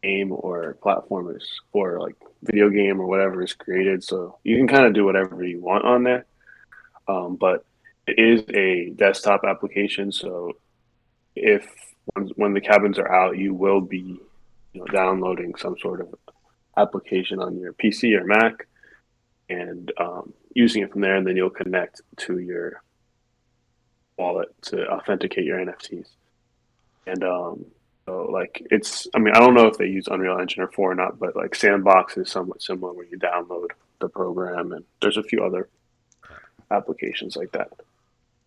Speaker 3: game or platform is or like video game or whatever is created. So you can kind of do whatever you want on there. But it is a desktop application. So if when the cabins are out, you will be downloading some sort of application on your PC or Mac and using it from there, and then you'll connect to your wallet to authenticate your NFTs. And so like I mean, I don't know if they use Unreal Engine or 4 or not, but like Sandbox is somewhat similar where you download the program, and there's a few other applications like that.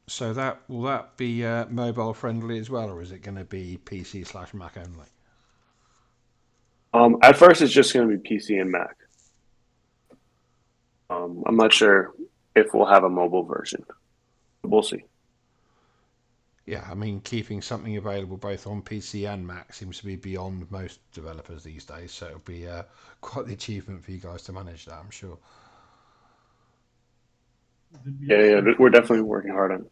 Speaker 1: So will that be mobile friendly as well, or is it going to be PC/Mac only?
Speaker 3: At first, it's just going to be PC and Mac. I'm not sure if we'll have a mobile version. We'll see.
Speaker 1: Yeah, I mean, keeping something available both on PC and Mac seems to be beyond most developers these days. So it'll be quite the achievement for you guys to manage that, I'm sure.
Speaker 3: Yeah, we're definitely working hard on it.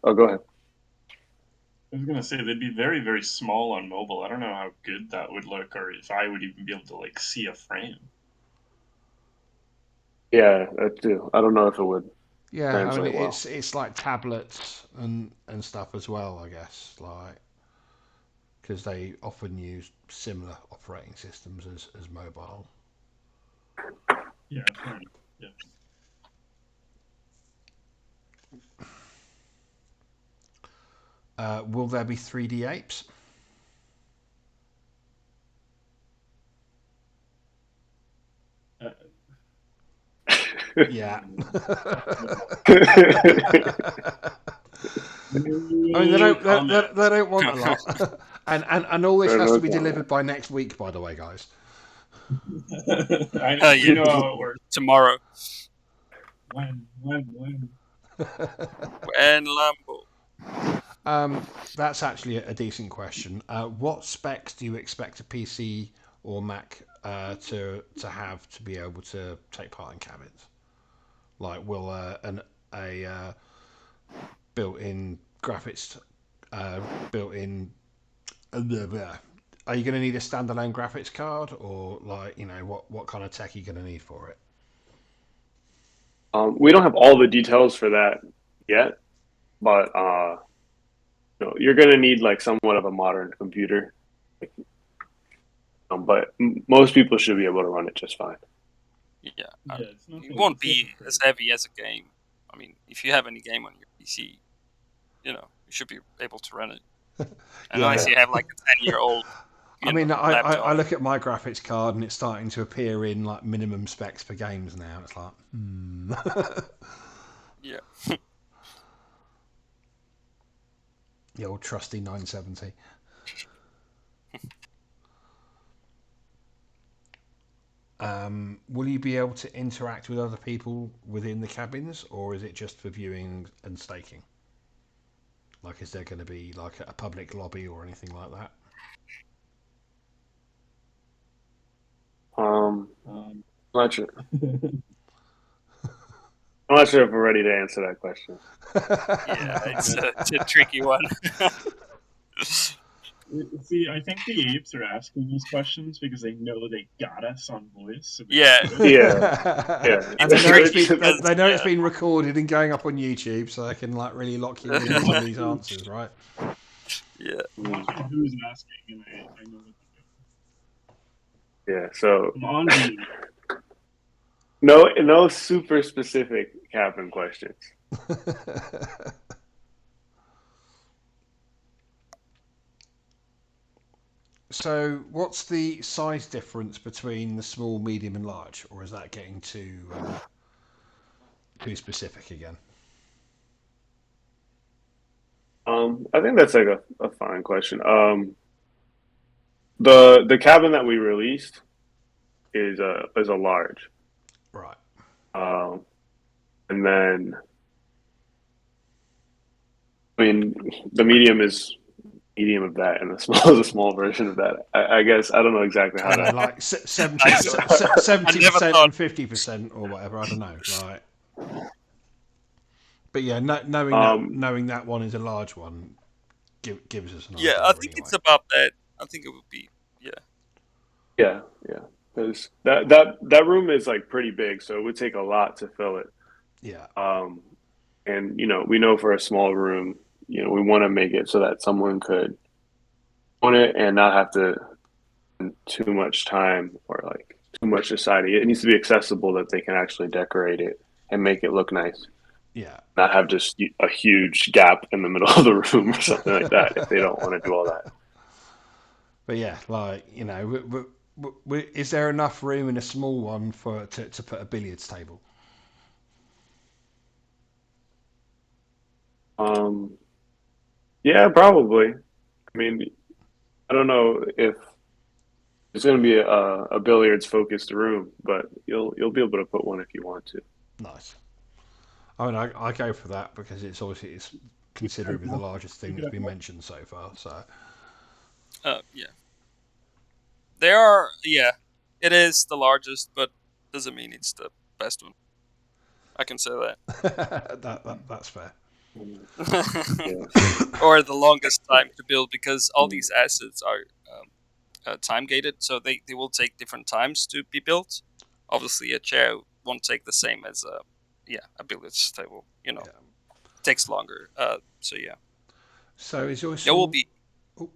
Speaker 3: Oh, go ahead.
Speaker 4: I was gonna say they'd be very, very small on mobile. I don't know how good that would look, or if I would even be able to like see a frame.
Speaker 3: Yeah, that too. I don't know if it would
Speaker 1: Yeah, I mean,
Speaker 3: translate well.
Speaker 1: it's like tablets and stuff as well, I guess, like because they often use similar operating systems as mobile.
Speaker 4: Yeah, fine. Yeah.
Speaker 1: Will there be 3D apes? Yeah. I mean, they don't want a lot, and all this has to be delivered by next week. By the way, guys.
Speaker 4: You know how it works.
Speaker 2: Tomorrow.
Speaker 4: When?
Speaker 2: When Lambo.
Speaker 1: That's actually a decent question. What specs do you expect a PC or Mac to have to be able to take part in cabins? Like, will a built-in graphics, built-in? Are you going to need a standalone graphics card, or like what kind of tech are you going to need for it?
Speaker 3: We don't have all the details for that yet, but you're going to need like somewhat of a modern computer. But most people should be able to run it just fine.
Speaker 2: Yeah, it won't be as heavy as a game. I mean, if you have any game on your PC, you should be able to run it. Unless you have like a 10-year-old.
Speaker 1: I mean, I look at my graphics card and it's starting to appear in like minimum specs for games now. It's like,
Speaker 2: Yeah.
Speaker 1: The old trusty 970. Will you be able to interact with other people within the cabins, or is it just for viewing and staking? Like, is there going to be like a public lobby or anything like that?
Speaker 3: I'm not sure. I'm not sure if we're ready to answer that question.
Speaker 2: Yeah, it's a tricky one.
Speaker 4: See, I think the apes are asking these questions because they know they got us on voice. So
Speaker 2: Yeah.
Speaker 1: And they know it's been recorded and going up on YouTube, so they can like really lock you in on these answers, right?
Speaker 2: Yeah.
Speaker 4: I'm watching who's asking, and I know what
Speaker 3: they're doing. Yeah. So
Speaker 4: I'm on to you.
Speaker 3: No super specific cabin questions.
Speaker 1: So, what's the size difference between the small, medium, and large, or is that getting too specific again?
Speaker 3: I think that's like a fine question. The cabin that we released is a large,
Speaker 1: right?
Speaker 3: And then I mean the medium is medium of that, and the small is a small version of that. I guess I don't know exactly how to
Speaker 1: like 70% and 50% or whatever. I don't know, right? But yeah, knowing that one is a large one gives us an idea.
Speaker 2: Yeah, I think it's about that. I think it would be
Speaker 3: Yeah, yeah. Because that room is like pretty big, so it would take a lot to fill it.
Speaker 1: Yeah,
Speaker 3: Um, and we know for a small room, we want to make it so that someone could own it and not have to spend too much time or like too much deciding. It needs to be accessible that they can actually decorate it and make it look nice.
Speaker 1: yeah.
Speaker 3: Not have just a huge gap in the middle of the room or something like that if they don't want to do all that.
Speaker 1: But yeah, like is there enough room in a small one for to put a billiards table?
Speaker 3: Um, yeah, probably. I mean, I don't know if it's going to be a billiards focused room, but you'll be able to put one if you want to.
Speaker 1: Nice. I mean, I go for that because it's considerably the largest thing that's been mentioned so far. So
Speaker 2: Yeah, they are. Yeah, it is the largest, but doesn't mean it's the best one. I can say that.
Speaker 1: that's fair.
Speaker 3: Mm, yeah.
Speaker 2: Or the longest time to build because all these assets are time gated, so they will take different times to be built. Obviously, a chair won't take the same as a billiards table.
Speaker 1: Yeah.
Speaker 2: Takes longer. So yeah,
Speaker 1: So is
Speaker 2: there
Speaker 1: yours
Speaker 2: will
Speaker 1: all?
Speaker 2: be.
Speaker 1: Oh,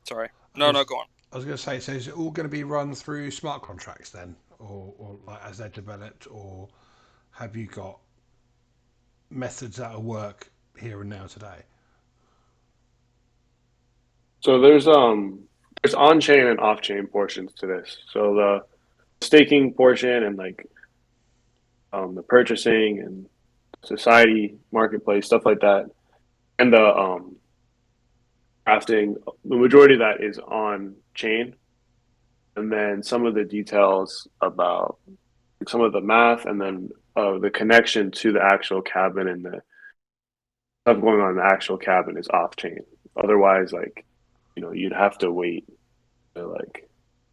Speaker 2: Sorry,
Speaker 1: I
Speaker 2: no, no,
Speaker 1: was
Speaker 2: go on.
Speaker 1: I was going to say, so is it all going to be run through smart contracts then, or like as they're developed, or have you got methods that'll work here and now today?
Speaker 3: So there's on chain and off chain portions to this. So the staking portion and like the purchasing and society marketplace stuff like that, and the crafting. The majority of that is on chain, and then some of the details about some of the math, and then the connection to the actual cabin and the stuff going on in the actual cabin is off chain. Otherwise, like you'd have to wait to like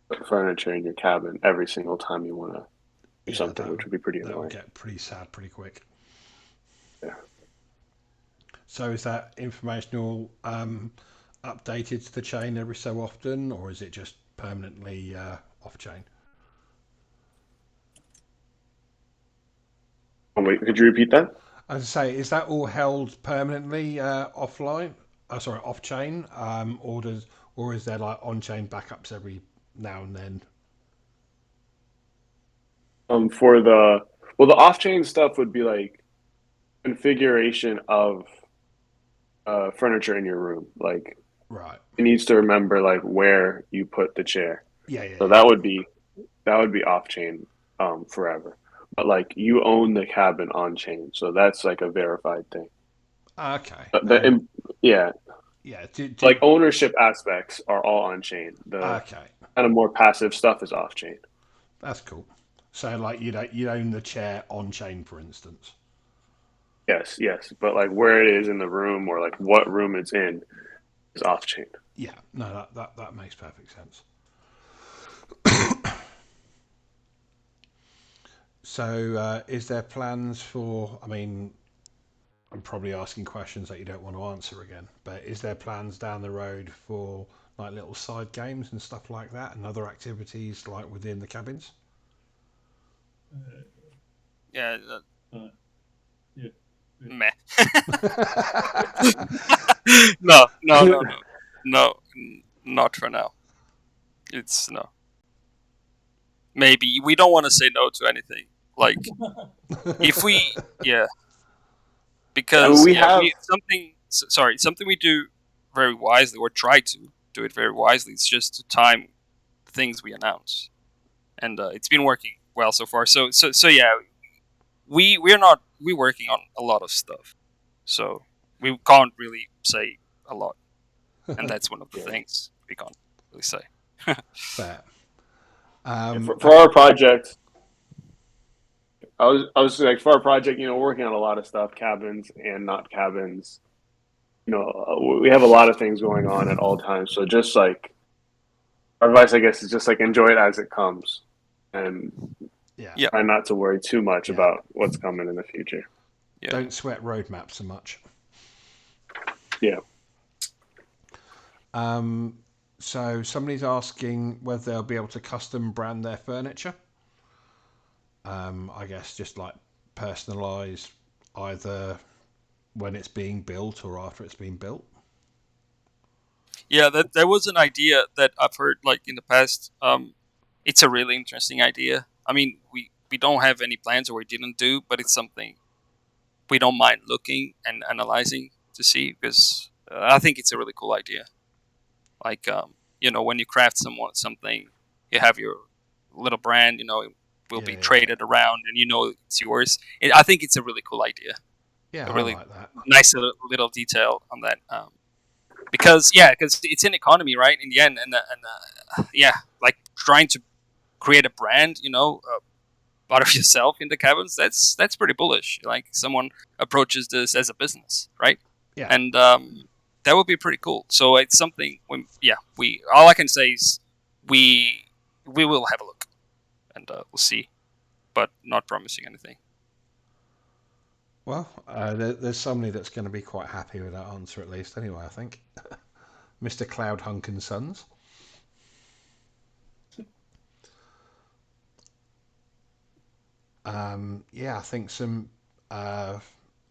Speaker 3: put furniture in your cabin every single time you want to do
Speaker 1: Yeah,
Speaker 3: something, which would be pretty
Speaker 1: that would
Speaker 3: annoying.
Speaker 1: get pretty sad pretty quick.
Speaker 3: Yeah.
Speaker 1: So is that informational updated to the chain every so often, or is it just permanently off chain?
Speaker 3: Oh, wait, could you repeat that?
Speaker 1: As I say, is that all held permanently offline? Sorry, off chain, or is there like on chain backups every now and then?
Speaker 3: For the off chain stuff would be like configuration of furniture in your room. Like
Speaker 1: Right.
Speaker 3: it needs to remember like where you put the chair.
Speaker 1: Yeah, yeah,
Speaker 3: So
Speaker 1: yeah.
Speaker 3: that would be off chain forever. But like you own the cabin on chain, so that's like a verified thing.
Speaker 1: Okay.
Speaker 3: But
Speaker 1: And
Speaker 3: yeah,
Speaker 1: yeah,
Speaker 3: like ownership aspects are all on chain. The
Speaker 1: okay,
Speaker 3: kind of more passive stuff is off chain.
Speaker 1: that's cool. So like you own the chair on chain, for instance.
Speaker 3: Yes, yes. But like where it is in the room or like what room it's in is off chain.
Speaker 1: Yeah, no, that makes perfect sense. So, is there plans for? I mean, I'm probably asking questions that you don't want to answer again, but is there plans down the road for like little side games and stuff like that, and other activities like within the cabins?
Speaker 4: Uh,
Speaker 2: Yeah,
Speaker 4: uh, yeah.
Speaker 2: meh. No, no, no, no, no, not for now. It's no. Maybe we don't want to say no to anything. Like if we, yeah,
Speaker 3: I mean,
Speaker 2: because
Speaker 3: we
Speaker 2: yeah,
Speaker 3: have
Speaker 2: we something. Sorry, something we do very wisely or try to do it very wisely. It's just to time things we announce, and it's been working well so far. So yeah, we're working on a lot of stuff, so we can't really say a lot, and that's one of the
Speaker 3: yeah.
Speaker 2: things we can't really say.
Speaker 1: Fair.
Speaker 3: For our project, I was like for our project, working on a lot of stuff, cabins and not cabins. We have a lot of things going on at all times. So just like our advice, I guess, is just like enjoy it as it comes, and
Speaker 1: Yeah,
Speaker 2: Yeah,
Speaker 3: try not to worry too much
Speaker 1: yeah.
Speaker 3: about what's coming in the future.
Speaker 2: yeah.
Speaker 1: Don't sweat roadmaps so much.
Speaker 3: Yeah.
Speaker 1: Um, So somebody's asking whether they'll be able to custom brand their furniture. I guess just like personalise either when it's being built or after it's been built.
Speaker 2: Yeah, that was an idea that I've heard like in the past. It's a really interesting idea. I mean, we don't have any plans, or we didn't do, but it's something we don't mind looking and analyzing to see, because I think it's a really cool idea. Like, when you craft something, you have your little brand. It will be
Speaker 1: Yeah, yeah,
Speaker 2: traded around, and it's yours. I think it's a really cool idea.
Speaker 1: yeah.
Speaker 2: A
Speaker 1: I
Speaker 2: really
Speaker 1: like that.
Speaker 2: nice little detail on that. Because it's an economy, right? In the end, and like trying to create a brand, out of yourself in the cabins. That's pretty bullish. Like someone approaches this as a business, right?
Speaker 1: Yeah.
Speaker 2: And that would be pretty cool. So it's something. We all I can say is we we will have a look, and we'll see, but not promising anything.
Speaker 1: Well, there's somebody that's going to be quite happy with that answer, at least. Anyway, I think Mr. Cloud Hunk and Sons. Yeah, I think uh,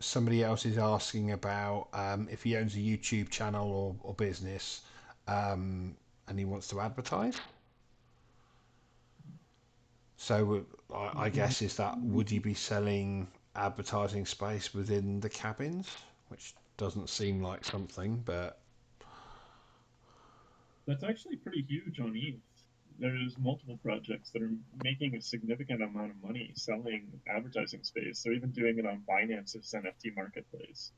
Speaker 1: somebody else is asking about if he owns a YouTube channel or business, and he wants to advertise. So I guess is that would you be selling advertising space within the cabins, which doesn't seem like something, but
Speaker 4: That's actually pretty huge on ETH. There's multiple projects that are making a significant amount of money selling advertising space. They're even doing it on Binance's NFT marketplace.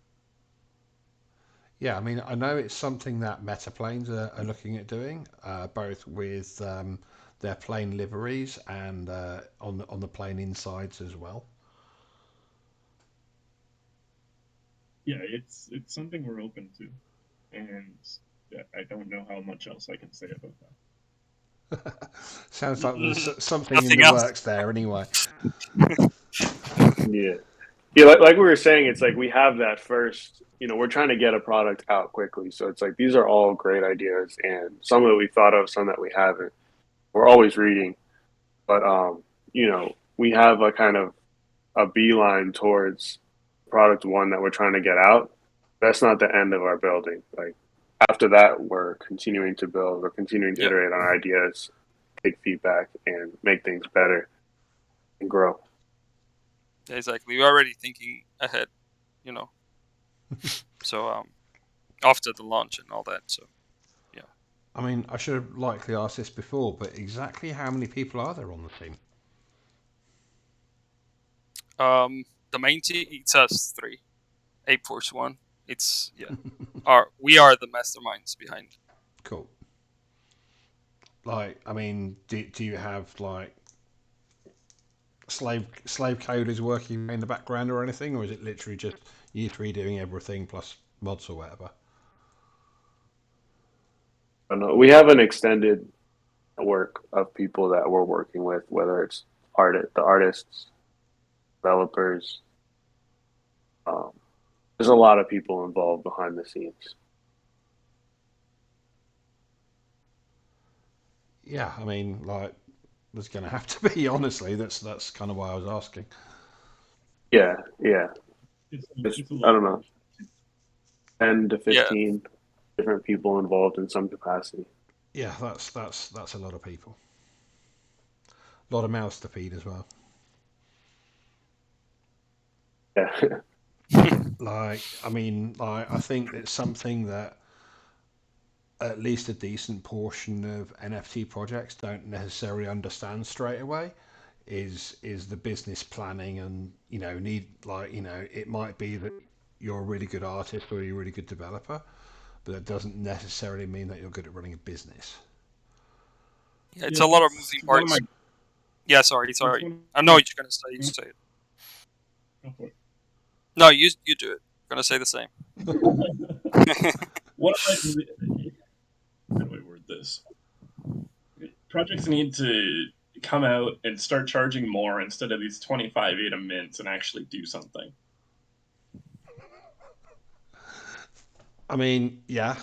Speaker 1: yeah, I mean I know it's something that Metaplanes are looking at doing, both with their plane liveries and on the plane insides as well.
Speaker 4: Yeah, it's something we're open to, and I don't know how much else I can say about
Speaker 1: Sounds like there's something in
Speaker 2: Nothing
Speaker 1: the
Speaker 2: else.
Speaker 1: works there anyway.
Speaker 3: Yeah. Yeah, like we were saying, it's like we have that first, we're trying to get a product out quickly. So it's like these are all great ideas, and some that we thought of, some that we haven't. We're always reading, but we have a kind of a beeline towards product one that we're trying to get out. That's not the end of our building. Like after that, we're continuing to build, we're continuing to
Speaker 2: Yep.
Speaker 3: iterate on our ideas, take feedback, and make things better and grow.
Speaker 2: Yeah, exactly. We're already thinking ahead, you know. So after the launch and all that. So yeah.
Speaker 1: I mean, I should have likely asked this before, but exactly how many people are there on the team?
Speaker 2: The main team, it's us three. Ape Force One. It's yeah. We are the masterminds behind.
Speaker 1: Cool. Like, I mean, do you have like slave coders working in the background or anything, or is it literally just you three doing everything plus mods or whatever?
Speaker 3: I don't know. We have an extended network of people that we're working with, whether it's the artists, developers. Um, there's a lot of people involved behind the scenes.
Speaker 1: Yeah, I mean, like, there's going to have to be. Honestly, that's kind of why I was asking.
Speaker 3: Yeah, yeah.
Speaker 4: it.
Speaker 3: There's,
Speaker 4: It's a
Speaker 3: I
Speaker 4: lot
Speaker 3: don't
Speaker 4: of
Speaker 3: know,
Speaker 4: work.
Speaker 3: 10 to
Speaker 2: Yeah,
Speaker 3: 15 different people involved in some capacity.
Speaker 1: Yeah, that's a lot of people. A lot of mouths to feed as well.
Speaker 3: Yeah.
Speaker 1: Like, I mean, like, I think it's something that at least a decent portion of NFT projects don't necessarily understand straight away. Is the business planning and need like it might be that you're a really good artist or you're a really good developer, but it doesn't necessarily mean that you're good at running a business.
Speaker 2: yeah. It's
Speaker 4: Yeah,
Speaker 2: a lot of
Speaker 4: that's
Speaker 2: moving
Speaker 4: one of my.
Speaker 2: parts. Yeah, sorry,
Speaker 4: That's
Speaker 2: sorry.
Speaker 4: one
Speaker 2: I
Speaker 4: of
Speaker 2: know
Speaker 4: my.
Speaker 2: what you're gonna say. You say it.
Speaker 4: Go for
Speaker 2: No, you do it. I'm gonna say the same.
Speaker 4: it. One of my. How do I word this? Projects need to come out and start charging more instead of these 25 ADA mints and actually do something.
Speaker 1: I mean, yeah.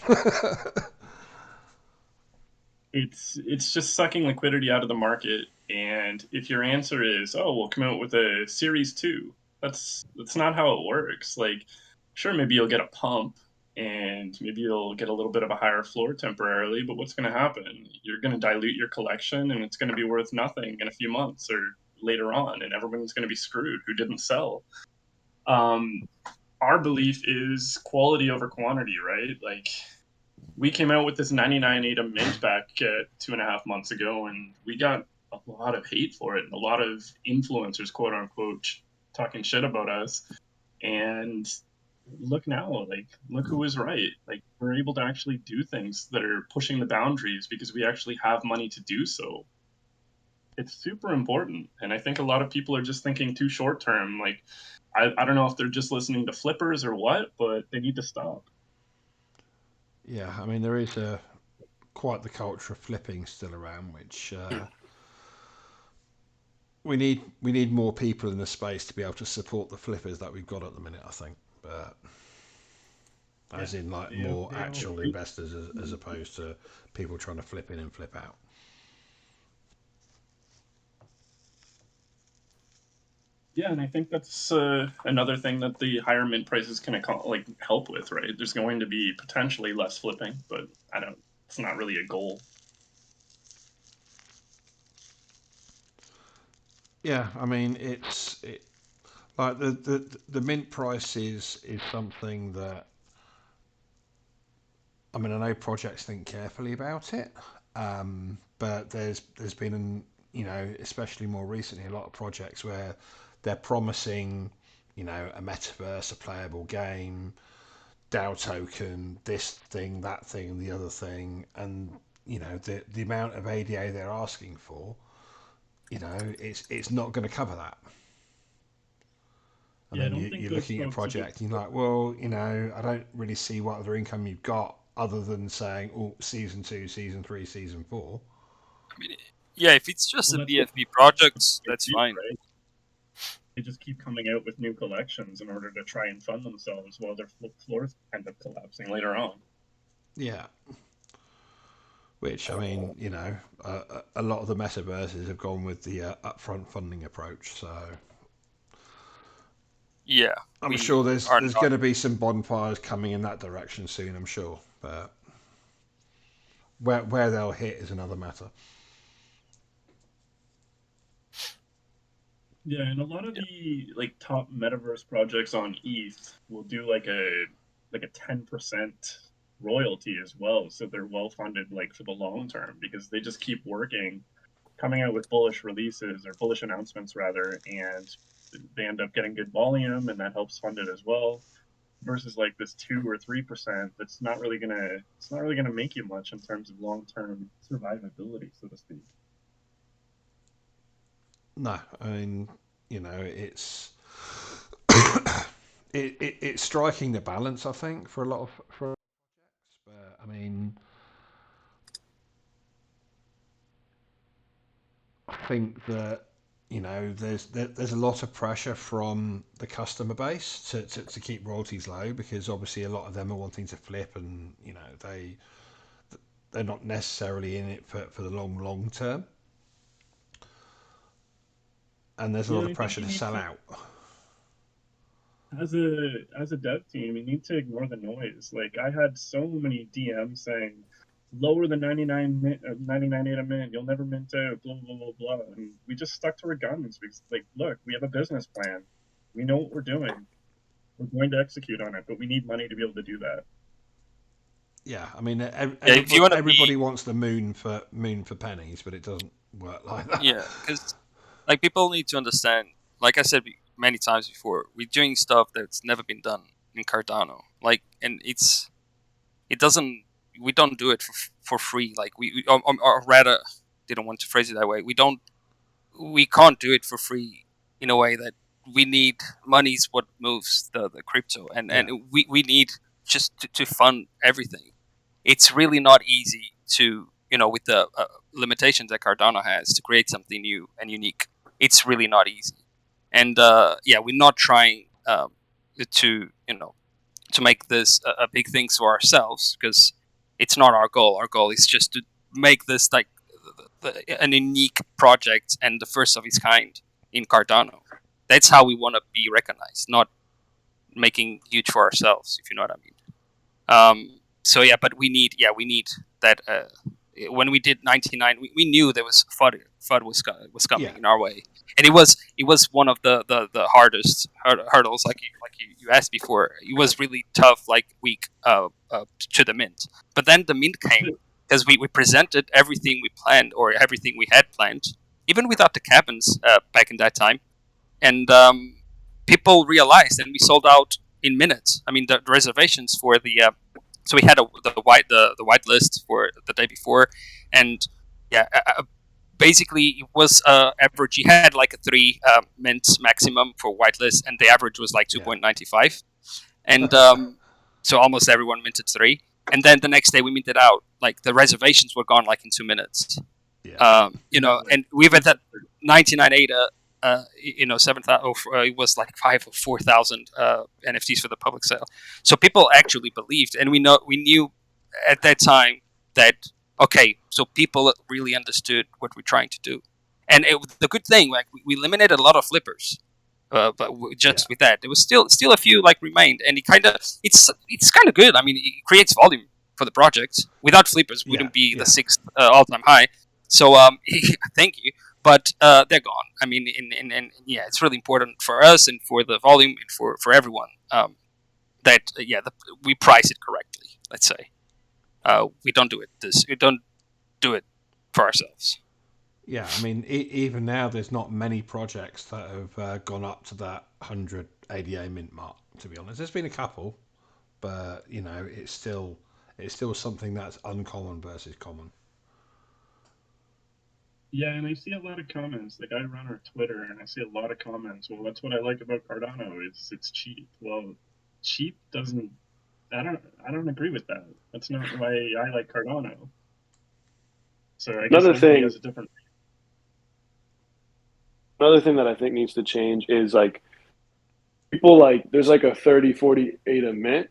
Speaker 4: it's just sucking liquidity out of the market. And if your answer is, oh, we'll come out with a series 2, that's not how it works. Like, sure, maybe you'll get a pump and maybe you'll get a little bit of a higher floor temporarily, but what's going to happen? You're going to dilute your collection and it's going to be worth nothing in a few months or later on, and everyone's going to be screwed who didn't sell. Our belief is quality over quantity, right? Like, we came out with this 99 ADA mint back 2.5 months ago, and we got a lot of hate for it, and a lot of influencers, quote unquote, talking shit about us. And look now, like, look who was right. Like, we're able to actually do things that are pushing the boundaries because we actually have money to do so. It's super important, and I think a lot of people are just thinking too short term. Like, I don't know if they're just listening to flippers or what, but they need to stop.
Speaker 1: Yeah, I mean there is quite the culture of flipping still around, which we need more people in the space to be able to support the flippers that we've got at the minute. I think, but
Speaker 4: Yeah,
Speaker 1: as in like more
Speaker 4: they all
Speaker 1: actual investors as opposed to people trying to flip in and flip out.
Speaker 4: Yeah, and I think that's another thing that the higher mint prices can like help with, right? There's going to be potentially less flipping, but I don't. It's not really a goal.
Speaker 1: Yeah, I mean like the mint price is something that I mean I know projects think carefully about it, but there's been especially more recently a lot of projects where they're promising a metaverse, a playable game, DAO token, this thing, that thing, the other thing, and the amount of ADA they're asking for, it's not going to cover that. And
Speaker 4: Yeah, I
Speaker 1: then
Speaker 4: don't think
Speaker 1: you're
Speaker 4: those
Speaker 1: looking at a
Speaker 4: folks are
Speaker 1: project, and you're like, well, I don't really see what other income you've got other than saying, oh, season two, season three, season four.
Speaker 2: I mean, yeah, if it's just
Speaker 4: well,
Speaker 2: a
Speaker 4: that's what
Speaker 2: BFB project,
Speaker 4: they
Speaker 2: that's
Speaker 4: do,
Speaker 2: fine.
Speaker 4: right? They just keep coming out with new collections in order to try and fund themselves while their floors end up collapsing later on.
Speaker 1: Yeah. Which, I mean, a lot of the metaverses have gone with the upfront funding approach. So
Speaker 2: Yeah,
Speaker 1: I'm sure
Speaker 2: we
Speaker 1: there's
Speaker 2: are
Speaker 1: there's
Speaker 2: not.
Speaker 1: going to be some bonfires coming in that direction soon. I'm sure, but where they'll hit is another matter.
Speaker 4: Yeah, and a lot of
Speaker 2: Yeah,
Speaker 4: the like top metaverse projects on ETH will do like a 10% royalty as well, so they're well funded like for the long term because they just keep working, coming out with bullish releases or bullish announcements rather, and they end up getting good volume and that helps fund it as well. Versus like this 2 or 3% that's not really gonna it's not really gonna make you much in terms of long term survivability, so to speak.
Speaker 1: No, I mean, it's it's striking the balance. I think for a lot of for projects, but I mean, I think that there's a lot of pressure from the customer base to keep royalties low because obviously a lot of them are wanting to flip and they're not necessarily in it for the long term, and there's a
Speaker 4: Yeah,
Speaker 1: lot
Speaker 4: and
Speaker 1: of
Speaker 4: I think
Speaker 1: pressure
Speaker 4: you
Speaker 1: to
Speaker 4: need
Speaker 1: sell
Speaker 4: to,
Speaker 1: out.
Speaker 4: as a dev team, you need to ignore the noise. Like I had so many DMs saying, lower the 99 ADA mint, you'll never mint out, blah blah blah blah. And we just stuck to our guns because, like, look, we have a business plan, we know what we're doing, we're going to execute on it, but we need money to be able to do that.
Speaker 1: Yeah, I mean
Speaker 2: yeah. If you
Speaker 1: everybody
Speaker 2: want to be,
Speaker 1: everybody wants the moon for pennies, but it doesn't work like that.
Speaker 2: yeah, because like people need to understand. Like I said many times before, we're doing stuff that's never been done in Cardano. Like, and it doesn't. We don't do it for free. Like or rather, didn't want to phrase it that way. We can't do it for free in a way that we need money is what moves the crypto, and
Speaker 1: Yeah,
Speaker 2: we need just to fund everything. It's really not easy to, with the limitations that Cardano has, to create something new and unique. It's really not easy, and yeah, we're not trying to to make this a big thing for ourselves because it's not our goal. Our goal is just make this like an unique project and the first of its kind in Cardano. That's how we want to be recognized, not making huge for ourselves, if you know what I mean. So yeah, but we need that. When we did 99, we knew there was FUD was coming in our way, and it was one of the hardest hurdles, like you asked before. It was really tough, like week to the mint, but then the mint came because we presented everything we planned or everything we had planned, even without the cabins back in that time, and people realized, and we sold out in minutes. I mean, the reservations for the so we had the white list for the day before, and yeah, basically it was average. You had like a 3 mints maximum for whitelist, and the average was like 2.95, and so almost everyone minted 3. And then the next day we minted out. Like the reservations were gone like in 2 minutes. You know, and we've had that 99 ADA. 7,000. It was like 5 or 4,000 NFTs for the public sale. So people actually believed, and we knew at that time that okay, so people really understood what we're trying to do. And the good thing, like we eliminated a lot of flippers, but just with that, there was still a few like remained, and it's kind of good. I mean, it creates volume for the project. Without flippers, wouldn't be the 6th all-time high. So thank you. But they're gone. I mean, yeah, it's really important for us and for the volume and for everyone that we price it correctly. Let's say we don't do it for ourselves.
Speaker 1: Yeah, I mean, even now, there's not many projects that have gone up to that 100 ADA mint mark. To be honest, there's been a couple, but you know, it's still something that's uncommon versus common.
Speaker 4: Yeah, and I see a lot of comments. Like I run our Twitter, and I see a lot of comments. Well, that's what I like about Cardano. It's cheap. Well, cheap doesn't. I don't agree with that. That's not why I like Cardano. So I guess everybody has a different.
Speaker 3: Another thing that I think needs to change is like people like there's like a 30, 40 ADA mint,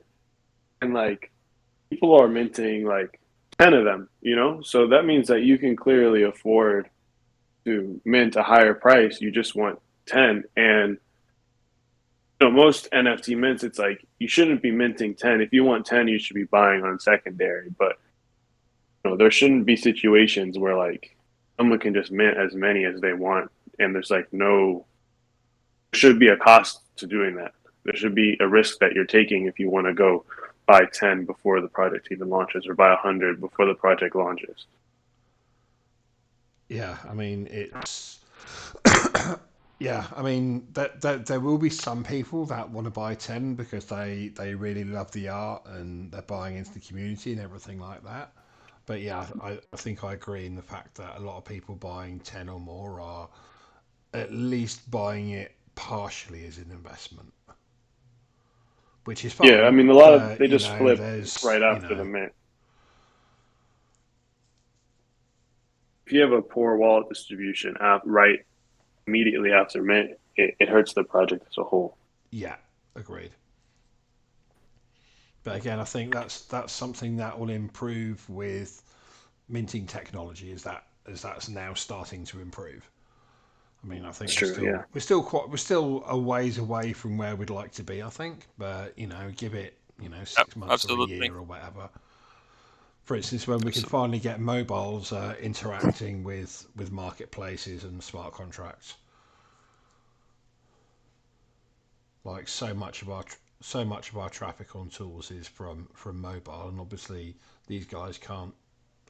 Speaker 3: and like people are minting like 10 of them, you know? So that means that you can clearly afford to mint a higher price. You just want 10. And, you know, most NFT mints, it's like you shouldn't be minting 10. If you want 10, you should be buying on secondary. But, you know, there shouldn't be situations where like someone can just mint as many as they want. And there's like there should be a cost to doing that. There should be a risk that you're taking if you want to go buy 10 before the project even launches or buy 100 before the project launches.
Speaker 1: Yeah, I mean, it's yeah, I mean that there will be some people that want to buy 10 because they really love the art and they're buying into the community and everything like that. But yeah, I think I agree in the fact that a lot of people buying 10 or more are at least buying it partially as an investment, which is fine.
Speaker 3: Yeah, I mean, a lot of they just flip right after the mint. If you have a poor wallet distribution right immediately after mint, it hurts the project as a whole.
Speaker 1: Yeah, agreed. But again, I think that's something that will improve with minting technology. As that's now starting to improve. I mean, I think we're still a ways away from where we'd like to be. I think, but you know, give it 6 months or a year or whatever. For instance, when we can finally get mobiles interacting with marketplaces and smart contracts, like so much of our traffic on tools is from mobile, and obviously these guys can't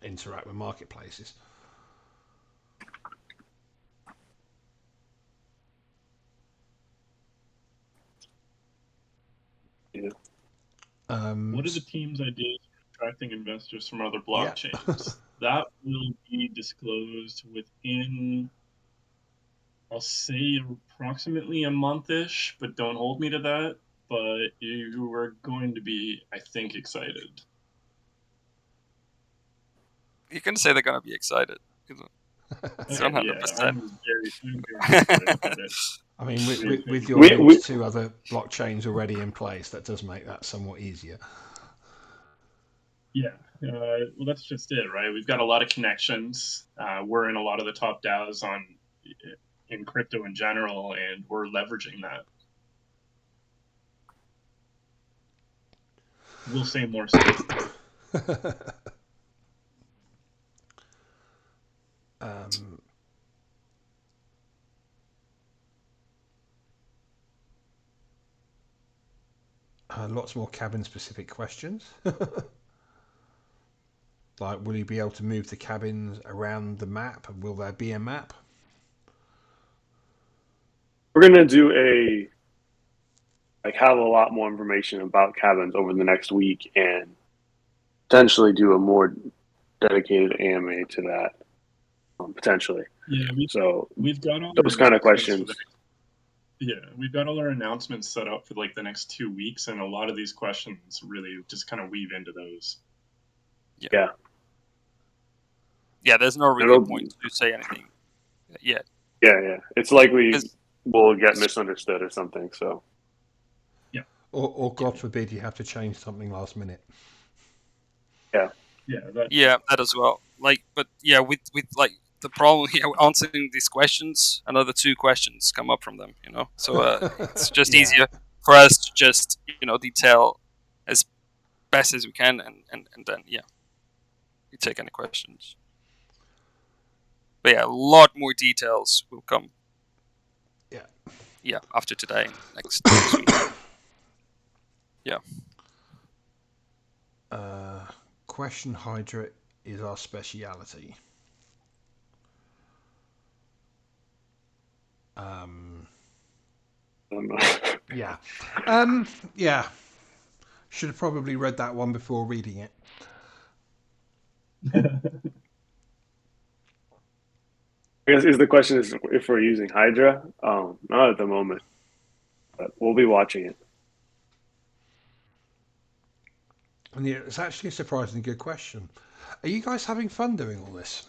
Speaker 1: interact with marketplaces.
Speaker 3: Yeah.
Speaker 4: What are the team's ideas for attracting investors from other blockchains? That will be disclosed within, I'll say, approximately a month-ish, but don't hold me to that. But you are going to be, I think, excited.
Speaker 2: You can say they're going to be excited. It's 100%.
Speaker 4: I'm very excited about it.
Speaker 1: I mean, with your links to other blockchains already in place, that does make that somewhat easier.
Speaker 4: Yeah, Well, that's just it, right? We've got a lot of connections. We're in a lot of the top DAOs in crypto in general, and we're leveraging that. We'll say more soon.
Speaker 1: Lots more cabin-specific questions. Like, will you be able to move the cabins around the map? Will there be a map?
Speaker 3: We're gonna do have a lot more information about cabins over the next week and potentially do a more dedicated AMA to that, potentially.
Speaker 4: Yeah,
Speaker 3: So
Speaker 4: we've got all
Speaker 3: those kind of questions.
Speaker 4: We've got all our announcements set up for like the next 2 weeks, and a lot of these questions really just kind of weave into those.
Speaker 3: Yeah.
Speaker 2: There's no really point to say anything yet.
Speaker 3: Yeah. It's likely we'll get misunderstood or something. So.
Speaker 4: Yeah.
Speaker 1: Or God forbid you have to change something last minute.
Speaker 3: Yeah.
Speaker 2: That as well. Like, but yeah, with like the problem here, answering these questions, another 2 questions come up from them. So it's just easier for us to just detail as best as we can, and then we take any questions. But a lot more details will come. Yeah, after today, next week. Yeah.
Speaker 1: Question Hydra is our speciality. Yeah. Yeah. Should have probably read that one before reading it.
Speaker 3: I guess the question is if we're using Hydra. Not at the moment, but we'll be watching it.
Speaker 1: And it's actually a surprisingly good question. Are you guys having fun doing all this?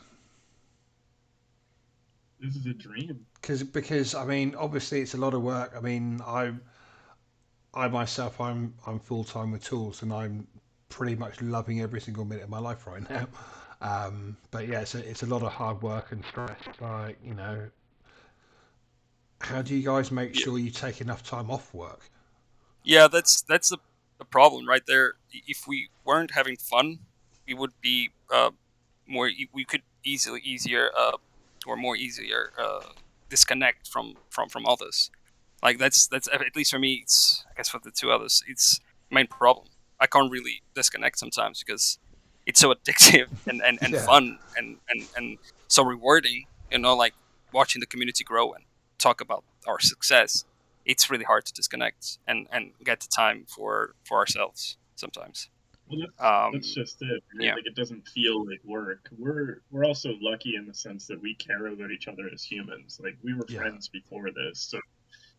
Speaker 4: This is a dream.
Speaker 1: Because I mean, obviously it's a lot of work. I mean, I myself, I'm full time with tools, and I'm pretty much loving every single minute of my life right now. But yeah, it's a lot of hard work and stress. Like, how do you guys make sure you take enough time off work?
Speaker 2: Yeah, that's the problem right there. If we weren't having fun, we would be more. We could easier disconnect from others. Like that's at least for me. It's, I guess, for the 2 others, it's main problem. I can't really disconnect sometimes because it's so addictive and fun and so rewarding. Like watching the community grow and talk about our success. It's really hard to disconnect and get the time for ourselves sometimes.
Speaker 4: Well, that's just it. Right?
Speaker 2: Yeah.
Speaker 4: Like, it doesn't feel like work. We're also lucky in the sense that we care about each other as humans. Like, we were friends before this, so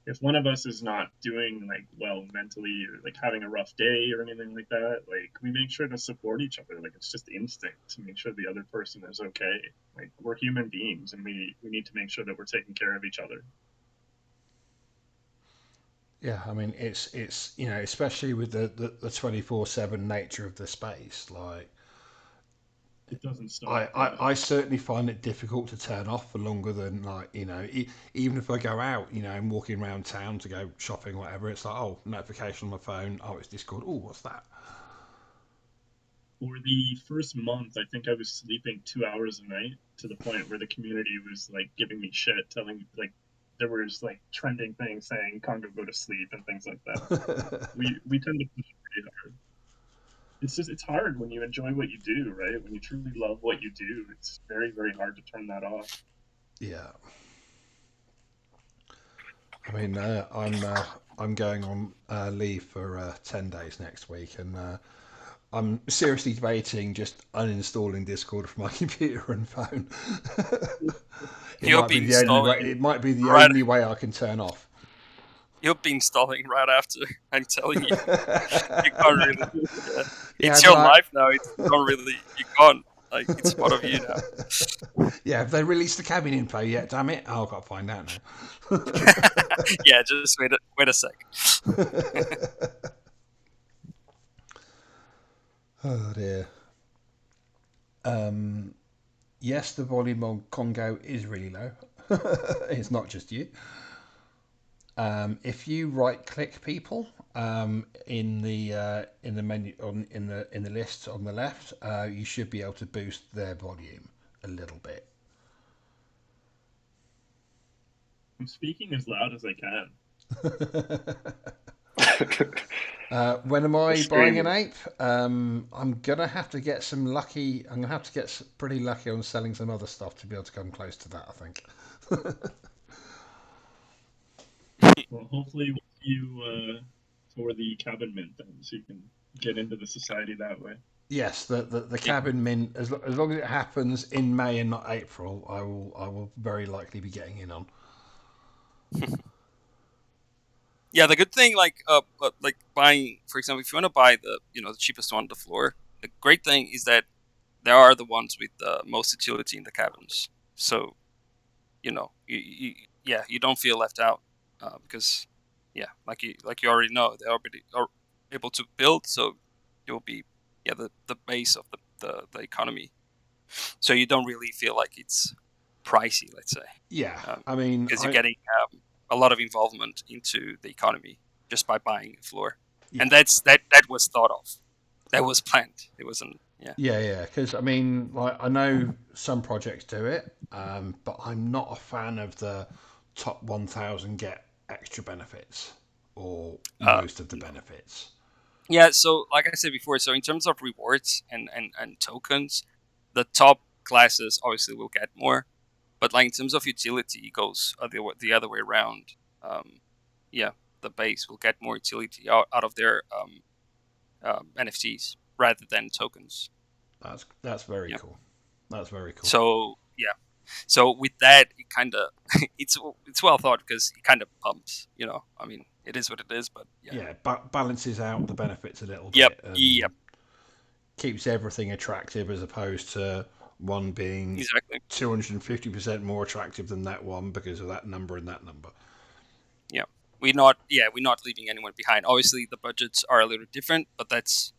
Speaker 4: if one of us is not doing like well mentally, or like having a rough day or anything like that, like, we make sure to support each other. Like, it's just instinct to make sure the other person is okay. Like, we're human beings, and we need to make sure that we're taking care of each other.
Speaker 1: Yeah, I mean, it's especially with the 24/7 nature of the space, like
Speaker 4: it doesn't stop.
Speaker 1: I certainly find it difficult to turn off for longer than, like, even if I go out, and walking around town to go shopping, whatever, it's like, oh, notification on my phone, oh, it's Discord, oh, what's that?
Speaker 4: For the first month, I think I was sleeping 2 hours a night, to the point where the community was like giving me shit, telling me like there was like trending things saying Congo go to sleep and things like that. we tend to push pretty hard. It's hard when you enjoy what you do, right? When you truly love what you do, it's very, very hard to turn that off.
Speaker 1: Yeah. I mean, I'm going on leave for 10 days next week, and I'm seriously debating just uninstalling Discord from my computer and phone. It might be the only way I can turn off.
Speaker 2: You'll be installing right after. I'm telling you, you can't really. It's
Speaker 1: Yeah,
Speaker 2: your life now. It's not really. You can't. Like, it's part of you now.
Speaker 1: Yeah, have they released the cabin info yet? Damn it! Oh, I've got to find out now.
Speaker 2: Yeah, just wait a sec.
Speaker 1: Oh dear. Yes, the volume on Congo is really low. It's not just you. If you right click people in the menu in the list on the left, you should be able to boost their volume a little bit.
Speaker 4: I'm speaking as loud as I can.
Speaker 1: When am I buying an
Speaker 3: Screaming.
Speaker 1: ape? I'm gonna have to get some lucky. I'm gonna have to get pretty lucky on selling some other stuff to be able to come close to that. I think.
Speaker 4: Well, hopefully we'll see you for the cabin mint then, so you can get into the society that way.
Speaker 1: Yes, the cabin mint as long as it happens in May and not April, I will very likely be getting in on.
Speaker 2: Yeah, the good thing, like buying, for example, if you want to buy the the cheapest one on the floor, the great thing is that they are the ones with the most utility in the cabins. So you don't feel left out because like you already know they already are able to build, so you'll be the base of the economy. So you don't really feel like it's pricey, let's say,
Speaker 1: Yeah,
Speaker 2: um,
Speaker 1: I mean,
Speaker 2: because you're getting a lot of involvement into the economy just by buying a floor, and
Speaker 1: yeah,
Speaker 2: that was thought of, that was planned. It wasn't. Yeah.
Speaker 1: yeah, because I mean, like I know some projects do it, but I'm not a fan of the top 1,000 get extra benefits or
Speaker 2: Uh,
Speaker 1: most of the
Speaker 2: no.
Speaker 1: benefits.
Speaker 2: Yeah. So, like I said before, so in terms of rewards and tokens, the top classes obviously will get more, but like in terms of utility, it goes the other way around. Um, yeah, the base will get more utility out of their NFTs rather than tokens.
Speaker 1: That's very
Speaker 2: Yeah.
Speaker 1: cool. That's very cool.
Speaker 2: So yeah. So with that, it kind of it's well thought because it kind of pumps. I mean, it is what it is, but yeah.
Speaker 1: Yeah, balances out the benefits a little
Speaker 2: Yep.
Speaker 1: bit and
Speaker 2: Yep.
Speaker 1: keeps everything attractive as opposed to one being
Speaker 2: Exactly.
Speaker 1: 250% more attractive than that one because of that number and that number.
Speaker 2: Yeah. We're not leaving anyone behind. Obviously, the budgets are a little different, but that's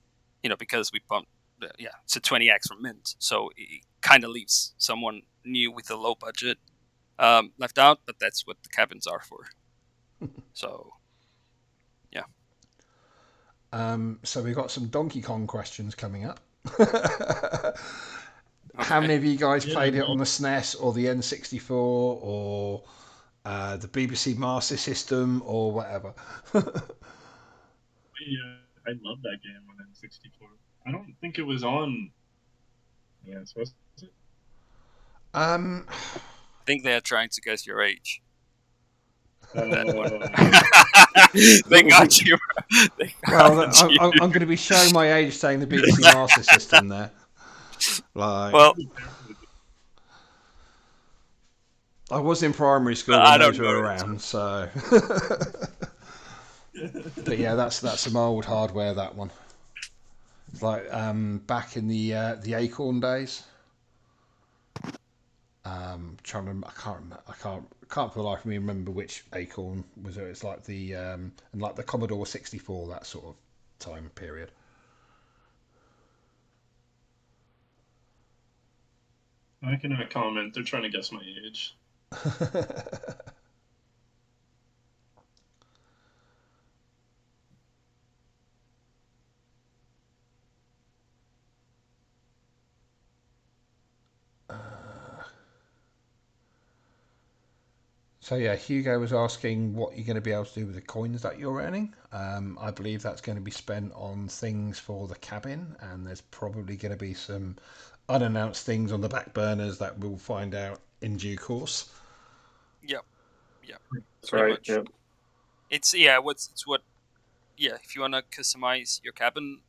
Speaker 2: because we pumped. It's a 20x from mint, so it kind of leaves someone new with a low budget left out. But that's what the cabins are for. So yeah.
Speaker 1: So we've got some Donkey Kong questions coming up. How
Speaker 2: Okay.
Speaker 1: many of you guys
Speaker 4: Yeah,
Speaker 1: played it
Speaker 4: no,
Speaker 1: on the SNES or the N64 or the BBC Master System or whatever?
Speaker 4: I love that game on N64. I don't think it was on. Yeah, was it?
Speaker 1: um,
Speaker 2: I think they are trying to guess your age with that one.
Speaker 4: Uh,
Speaker 2: They got you. They
Speaker 1: well,
Speaker 2: got you.
Speaker 1: I'm going to be showing my age saying the BBC Master System there. Like,
Speaker 2: Well,
Speaker 4: be careful with
Speaker 1: I was in primary school when
Speaker 2: I
Speaker 1: those
Speaker 2: don't
Speaker 1: were
Speaker 2: know.
Speaker 1: around, so. But
Speaker 4: it.
Speaker 1: yeah, that's some old hardware. That one, like back in the Acorn days. Trying to remember, I can't remember, I can't for the life of me remember which Acorn was it. It's like the and like the Commodore 64, that sort of time period.
Speaker 4: I cannot comment. They're trying to guess my age.
Speaker 1: So yeah, Hugo was asking what you're going to be able to do with the coins that you're earning. I believe that's going to be spent on things for the cabin, and there's probably going to be some unannounced things on the back burners that we'll find out in due course.
Speaker 2: Yep. Yep.
Speaker 3: That's
Speaker 2: Pretty
Speaker 3: right.
Speaker 2: much.
Speaker 3: Yep.
Speaker 2: It's what. Yeah. If you wanna customize your cabin,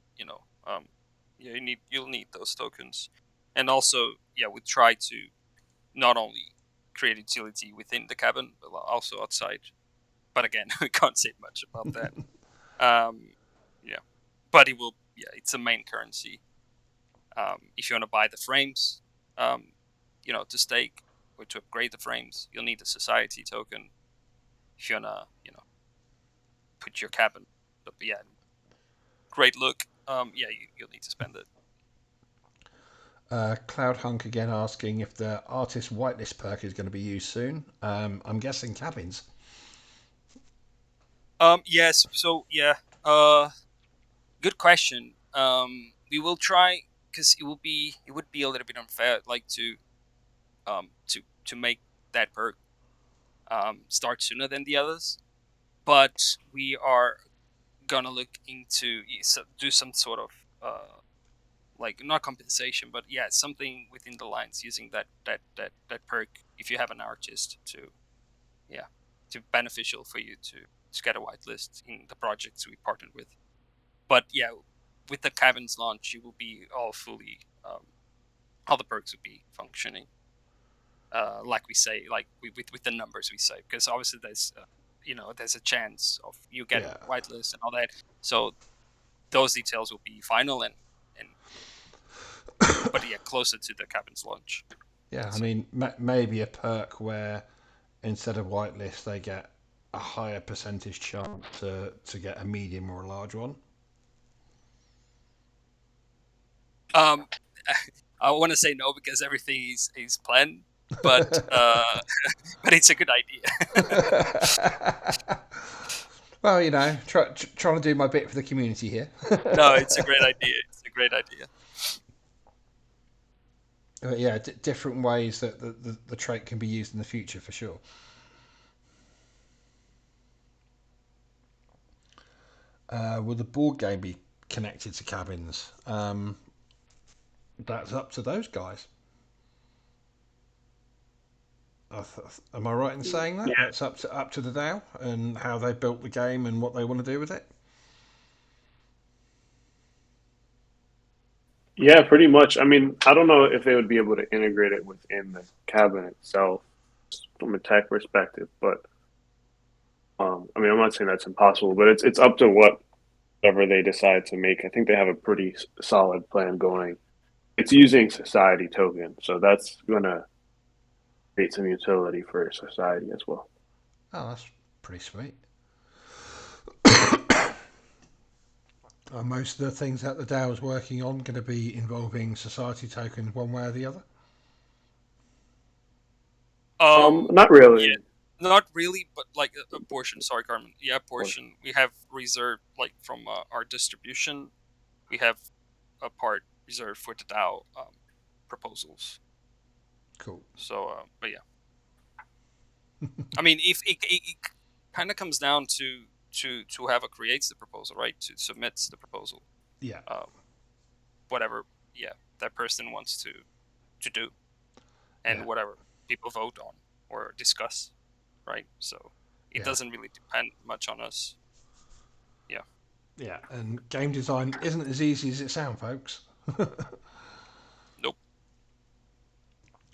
Speaker 2: you'll need those tokens, and also we try to not only create utility within the cabin but also outside. But again, we can't say much about that. Um, yeah, but it will. Yeah, it's a main currency. If you want to buy the frames, to stake or to upgrade the frames, you'll need a society token. If you wanna, put your cabin, but yeah, great look. You'll need to spend it.
Speaker 1: Cloud Hunk again asking if the artist whitelist perk is going to be used soon. I'm guessing cabins.
Speaker 2: Yes. So yeah. Good question. We will try because it would be a little bit unfair, like to make that perk start sooner than the others. But we are gonna look into do some sort of like not compensation, but yeah, something within the lines using that perk if you have an artist to yeah to beneficial for you to get a whitelist in the projects we partnered with. But yeah, with the cabins launch, it will be all fully all the perks will be functioning like we say, like with the numbers we say, because obviously there's there's a chance of you getting
Speaker 1: Yeah,
Speaker 2: whitelist and all that. So those details will be final and but yeah, closer to the cabins launch,
Speaker 1: yeah.
Speaker 2: I'd
Speaker 1: I
Speaker 2: say.
Speaker 1: mean, maybe a perk where instead of whitelist they get a higher percentage chance to get a medium or a large one.
Speaker 2: Um, I want to say no because everything is planned, but but it's a good idea.
Speaker 1: Well, trying to do my bit for the community here.
Speaker 2: No, it's a great idea. It's a great idea.
Speaker 1: But yeah, different ways that the trait can be used in the future for sure. Will the board game be connected to cabins? That's up to those guys. Am I right in saying that?
Speaker 3: Yeah,
Speaker 1: That's up to the DAO and how they built the game and what they want to do with it.
Speaker 3: yeah, pretty much. I mean, I don't know if they would be able to integrate it within the cabin itself from a tech perspective, but I mean, I'm not saying that's impossible, but it's up to whatever they decide to make. I think they have a pretty solid plan going. It's using society token, so that's gonna create some utility for society as well.
Speaker 1: Oh, that's pretty sweet. Are most of the things that the DAO is working on going to be involving society tokens one way or the other?
Speaker 3: Not
Speaker 2: Yeah,
Speaker 3: really.
Speaker 2: not really, but like a portion. Sorry, Carmen. Yeah, a portion. We have reserved like from our distribution. We have a part reserved for the DAO proposals.
Speaker 1: Cool.
Speaker 2: So, but yeah, I mean, if it kind of comes down to whoever creates the proposal, right? To submits the proposal,
Speaker 1: Yeah,
Speaker 2: uh, whatever, yeah, that person wants to do, and
Speaker 1: yeah,
Speaker 2: whatever people vote on or discuss, right? So it
Speaker 1: yeah,
Speaker 2: doesn't really depend much on us. Yeah.
Speaker 1: yeah. And game design isn't as easy as it sounds, folks.
Speaker 2: Nope.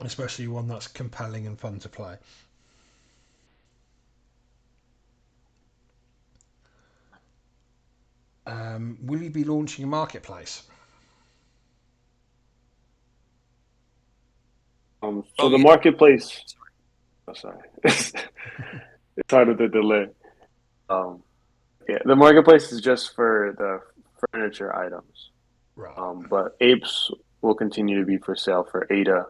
Speaker 1: Especially one that's compelling and fun to play. Will you be launching a marketplace?
Speaker 3: So
Speaker 2: Oh
Speaker 3: the
Speaker 2: yeah.
Speaker 3: marketplace. Oh, sorry, it's hard with the delay. Um, yeah, the marketplace is just for the furniture items,
Speaker 1: Right.
Speaker 3: but apes will continue to be for sale for ADA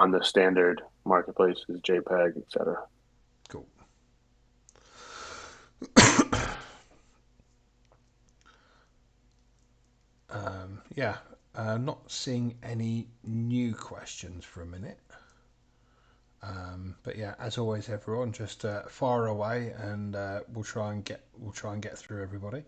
Speaker 3: on the standard marketplaces, JPEG, etc.
Speaker 1: Cool. Yeah. Not seeing any new questions for a minute. But yeah, as always, everyone, just fire away, and we'll try and get through everybody.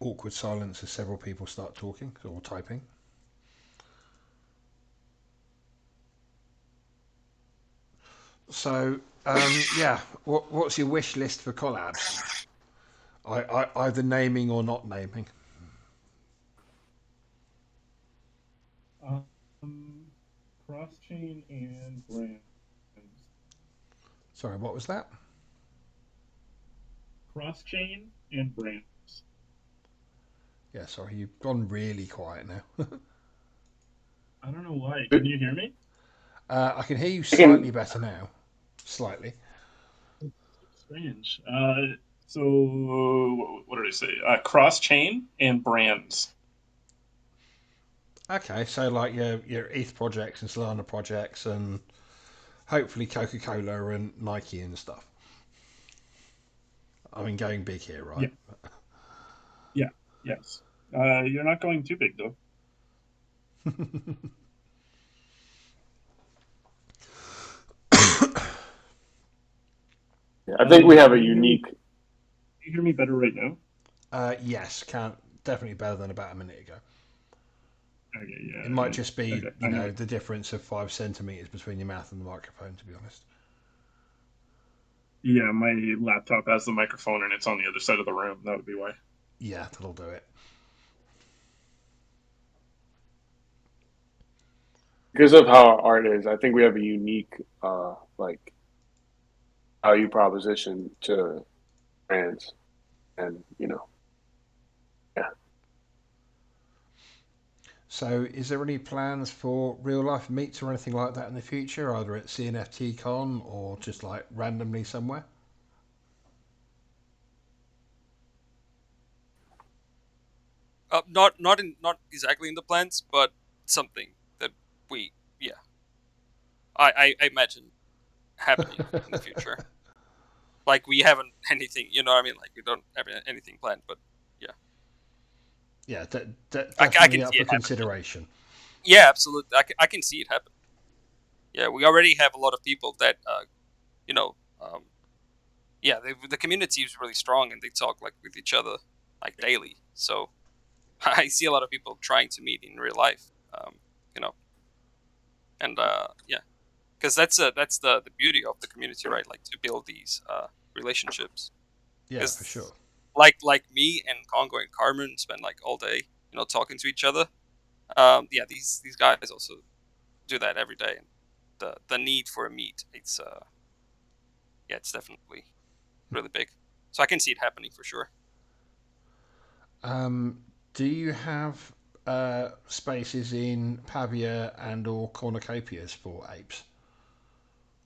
Speaker 1: Awkward silence as several people start talking or typing. So yeah, what's your wish list for collabs? Either naming or not naming.
Speaker 4: Um, Cross chain and brands.
Speaker 1: Sorry, what was that?
Speaker 4: Cross chain and brands.
Speaker 1: Yeah, sorry, you've gone really quiet now.
Speaker 4: I don't know why. Can you hear me?
Speaker 1: I can hear you
Speaker 3: I can
Speaker 1: slightly better now. Slightly.
Speaker 4: Strange. So what did I say? Cross chain and brands.
Speaker 1: Okay, so like your ETH projects and Solana projects, and hopefully Coca Cola and Nike and stuff. I mean, going big here, right?
Speaker 4: Yeah, yeah, yes. You're not going too big though.
Speaker 3: Yeah, I think we have a
Speaker 4: Can you hear me?
Speaker 3: unique.
Speaker 4: Can you hear me better right now?
Speaker 1: Yes, can't definitely better than about a minute ago.
Speaker 4: Okay,
Speaker 1: It might
Speaker 4: yeah.
Speaker 1: just be,
Speaker 4: Okay, I know.
Speaker 1: the difference of 5 centimeters between your mouth and the microphone. To be honest.
Speaker 4: Yeah, my laptop has the microphone and it's on the other side of the room. That would be why.
Speaker 1: Yeah, that'll do it.
Speaker 3: Because of how our art is, I think we have a unique like value proposition to brands, and yeah.
Speaker 1: So, is there any plans for real life meets or anything like that in the future, either at CNFT Con or just like randomly somewhere?
Speaker 2: Not exactly in the plans, but something that we yeah I imagine happening in the future. Like we haven't anything, you know what I mean? Like we don't have anything planned, but yeah,
Speaker 1: Yeah,
Speaker 2: I
Speaker 1: definitely
Speaker 2: can
Speaker 1: up
Speaker 2: see
Speaker 1: for
Speaker 2: it happen.
Speaker 1: consideration.
Speaker 2: Yeah, absolutely. I can see it happen. Yeah, we already have a lot of people that you know yeah, the community is really strong and they talk like with each other like daily. So I see a lot of people trying to meet in real life. You know, and yeah, because that's the beauty of the community, right? Like to build these relationships.
Speaker 1: Yeah, for sure.
Speaker 2: Because like me and Congo and Carmen spend like all day, talking to each other. Yeah, these guys also do that every day, and the need for a meet, it's yeah, it's definitely really big. So I can see it happening for sure.
Speaker 1: Um, do you have spaces in Pavia and or cornucopias for apes,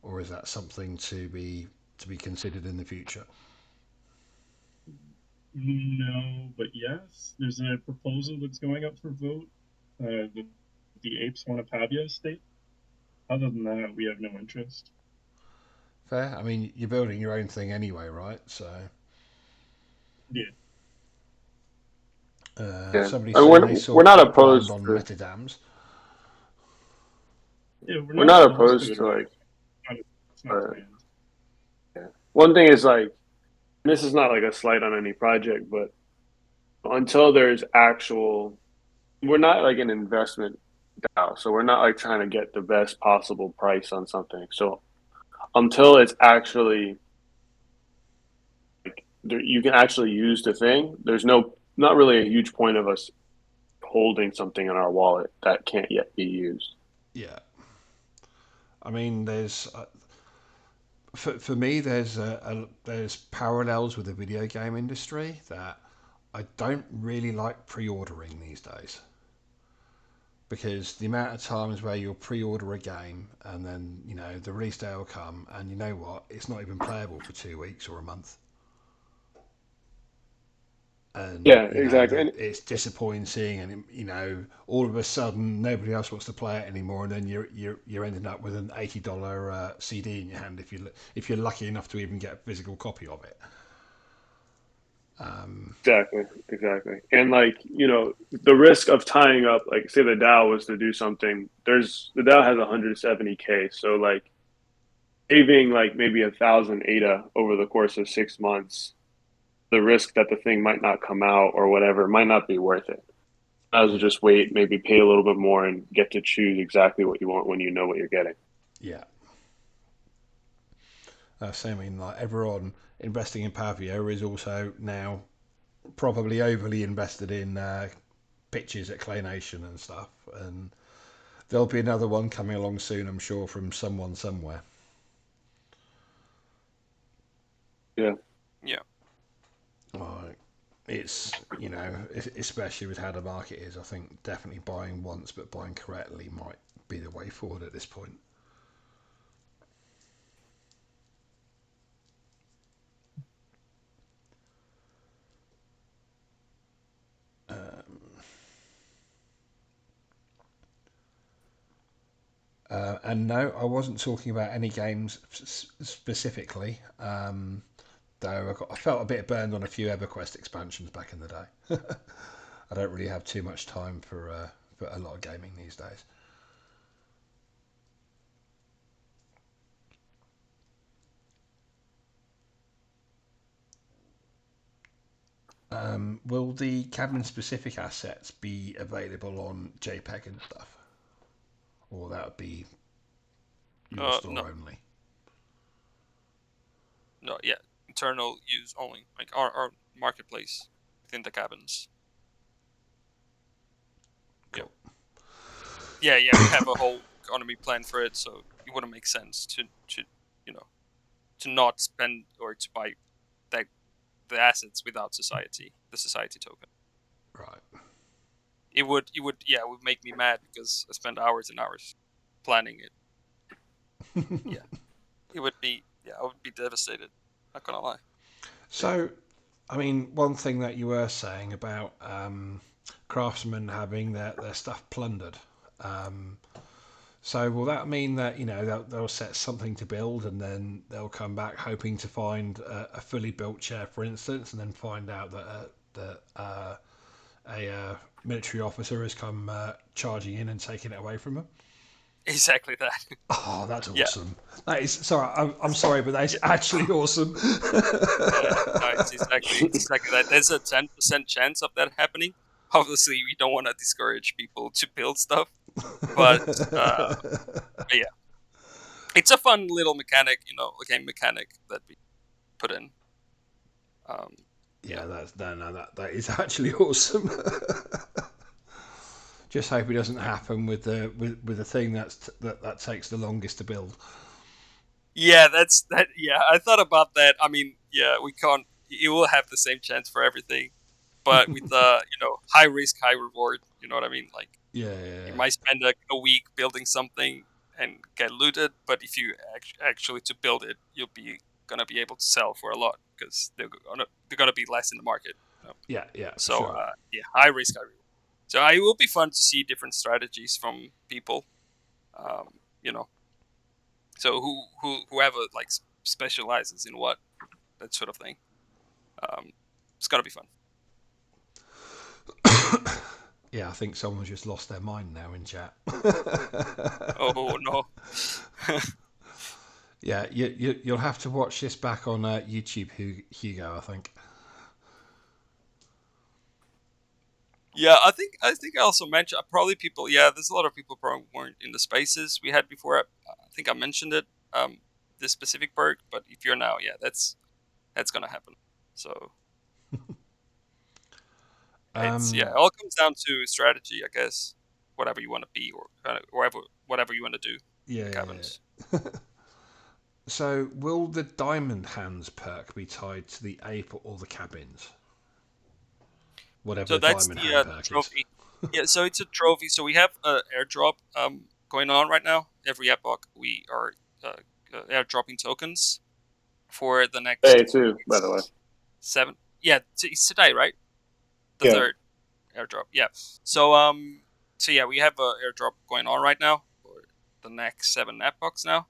Speaker 1: or is that something to be considered in the future?
Speaker 4: No, but yes, there's a proposal that's going up for vote. The apes want a Pavia estate. Other than that, we have no interest.
Speaker 1: Fair. I mean, you're building your own thing anyway, right? So,
Speaker 4: Yeah,
Speaker 3: Yeah,
Speaker 1: somebody
Speaker 3: and
Speaker 1: saying they
Speaker 3: we're
Speaker 1: saw
Speaker 3: not
Speaker 1: cropland
Speaker 3: opposed
Speaker 1: on
Speaker 3: to
Speaker 1: metadams.
Speaker 4: yeah, we're
Speaker 3: we're
Speaker 4: not
Speaker 3: not
Speaker 4: opposed to
Speaker 3: opposed
Speaker 4: it
Speaker 3: to
Speaker 4: or
Speaker 3: like
Speaker 4: anything. It's not
Speaker 3: uh,
Speaker 4: planned.
Speaker 3: yeah. One thing is like, this is not like a slight on any project, but until there's actual, we're not like an investment DAO, so we're not like trying to get the best possible price on something. So until it's actually like you can actually use the thing, there's not really a huge point of us holding something in our wallet that can't yet be used.
Speaker 1: Yeah. I mean, there's for me, there's parallels with the video game industry that I don't really like pre-ordering these days, because the amount of times where you'll pre-order a game and then the release day will come and you know what, it's not even playable for 2 weeks or a month, and
Speaker 3: Yeah, exactly. And
Speaker 1: it's disappointing seeing, and all of a sudden nobody else wants to play it anymore, and then you're ending up with an $80 CD in your hand if you're lucky enough to even get a physical copy of it.
Speaker 3: exactly, exactly. And like, the risk of tying up, like say the DAO was to do something, the DAO has 170K. So like saving like maybe 1,000 ADA over the course of 6 months, the risk that the thing might not come out or whatever might not be worth it. I would
Speaker 1: Yeah,
Speaker 3: just wait, maybe pay a little bit more and get to choose exactly what you want when you know what you're getting.
Speaker 1: yeah. So I mean, like, everyone investing in Pavia is also now probably overly invested in pitches at Clay Nation and stuff, and there'll be another one coming along soon, I'm sure, from someone somewhere.
Speaker 3: Yeah.
Speaker 2: Yeah,
Speaker 1: Like, it's especially with how the market is, I think definitely buying once but buying correctly might be the way forward at this point. And no, I wasn't talking about any games specifically. Though I felt a bit burned on a few EverQuest expansions back in the day. I don't really have too much time for a lot of gaming these days. Will the cabin specific assets be available on JPEG and stuff? Or that would be your
Speaker 2: No,
Speaker 1: store only?
Speaker 2: no, yeah, internal use only, like our marketplace within the cabins. Yeah,
Speaker 1: Cool.
Speaker 2: yeah. We have a whole economy plan for it, so it wouldn't make sense to you know to not spend or to buy that the assets without the society token.
Speaker 1: Right.
Speaker 2: It would make me mad because I spend hours and hours planning it. Yeah, it would be, I would be devastated. Not gonna lie.
Speaker 1: So, I mean, one thing that you were saying about craftsmen having their stuff plundered. Um, so, will that mean that they'll set something to build and then they'll come back hoping to find a fully built chair, for instance, and then find out that a military officer has come charging in and taking it away from them?
Speaker 2: Exactly that.
Speaker 1: Oh, that's
Speaker 2: Yeah,
Speaker 1: awesome. That is sorry. I'm sorry, but that's
Speaker 2: yeah,
Speaker 1: actually awesome.
Speaker 2: no, it's exactly that. There's a 10% chance of that happening. Obviously, we don't want to discourage people to build stuff, but yeah, it's a fun little mechanic, a game mechanic that we put in. Um, yeah,
Speaker 1: Yeah, that's no, that is actually awesome. Just hope it doesn't
Speaker 2: yeah,
Speaker 1: happen with the thing that takes the longest to build.
Speaker 2: yeah. That's that. Yeah, I thought about that. I mean, yeah, we can't. It will have the same chance for everything, but with high risk, high reward. You know what I mean? Like
Speaker 1: Yeah,
Speaker 2: you
Speaker 1: yeah,
Speaker 2: might spend a week building something and get looted, but if you actually to build it, you'll be gonna be able to sell for a lot because they're gonna be less in the market.
Speaker 1: yeah, yeah, for
Speaker 2: So
Speaker 1: sure.
Speaker 2: yeah, high risk, high reward. So it will be fun to see different strategies from people. Um, you know, so whoever like specializes in what, that sort of thing. Um, it's gonna be fun.
Speaker 1: Yeah, I think someone's just lost their mind now in chat.
Speaker 2: Oh no.
Speaker 1: Yeah, you'll have to watch this back on YouTube, Hugo. I think.
Speaker 2: Yeah, I think I also mentioned probably people. Yeah, there's a lot of people probably weren't in the spaces we had before. I think I mentioned it. This specific perk, but if you're now, yeah, that's gonna happen. So it
Speaker 1: Um,
Speaker 2: all comes down to strategy, I guess. Whatever you want to be, or whatever you want to do in
Speaker 1: yeah,
Speaker 2: the
Speaker 1: yeah,
Speaker 2: cabins.
Speaker 1: yeah. So, will the diamond hands perk be tied to the ape or the cabins? Whatever
Speaker 2: So
Speaker 1: the
Speaker 2: that's
Speaker 1: diamond hand
Speaker 2: the
Speaker 1: perk is.
Speaker 2: trophy. Yeah, so it's a trophy. So we have a airdrop going on right now. Every epoch we are airdropping tokens for the next
Speaker 3: Day two, by the way.
Speaker 2: 7. Yeah, it's today, right? The
Speaker 3: Yeah.
Speaker 2: third airdrop. Yeah. So yeah, we have a airdrop going on right now for the next 7 epochs now.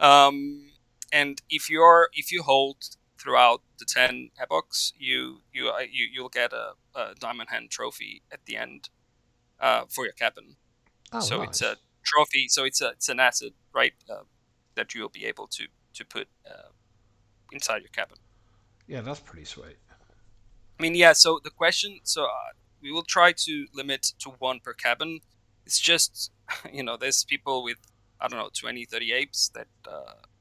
Speaker 2: Um, and if you hold throughout the 10 epochs, you'll get a diamond hand trophy at the end for your cabin.
Speaker 1: Oh,
Speaker 2: So it's a
Speaker 1: nice.
Speaker 2: trophy. So it's an asset, right? That you'll be able to put inside your cabin.
Speaker 1: Yeah, that's pretty sweet.
Speaker 2: I mean, yeah. So the question. So we will try to limit to 1 per cabin. It's just there's people with, I don't know, 20, 30 apes that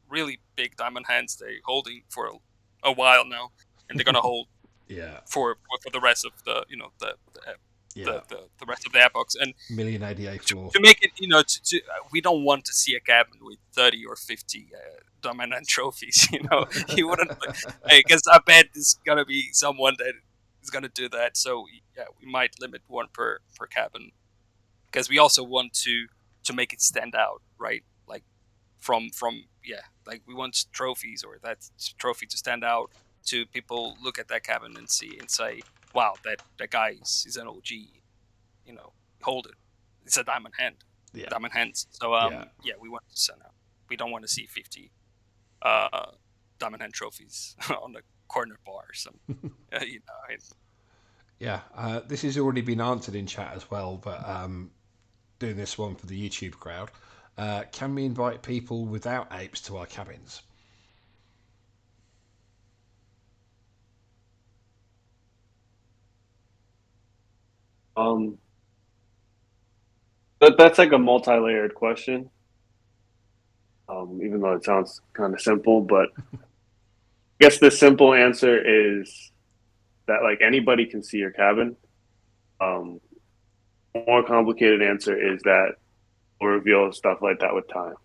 Speaker 2: really big diamond hands they holding for a while now, and they're gonna hold
Speaker 1: Yeah,
Speaker 2: for the rest of the
Speaker 1: yeah.
Speaker 2: the rest of the epochs. And
Speaker 1: Million ADA floor.
Speaker 2: to make it, we don't want to see a cabin with 30 or 50 dominant trophies. You wouldn't, because I bet there's gonna be someone that is gonna do that. So yeah, we might limit 1 per cabin, because we also want to make it stand out, right? Like from yeah, like we want trophies, or that trophy to stand out, to people look at that cabin and see and say, wow, that guy is an OG. Hold it. It's a diamond hand. diamond hands. So
Speaker 1: Yeah.
Speaker 2: we want to send out. We don't want to see 50 diamond hand trophies on the corner bar or something.
Speaker 1: Yeah, this has already been answered in chat as well, but doing this one for the YouTube crowd. Can we invite people without apes to our cabins?
Speaker 3: Um, that's like a multi-layered question. Even though it sounds kind of simple, but I guess the simple answer is that like anybody can see your cabin. Um, more complicated answer is that we'll reveal stuff like that with time.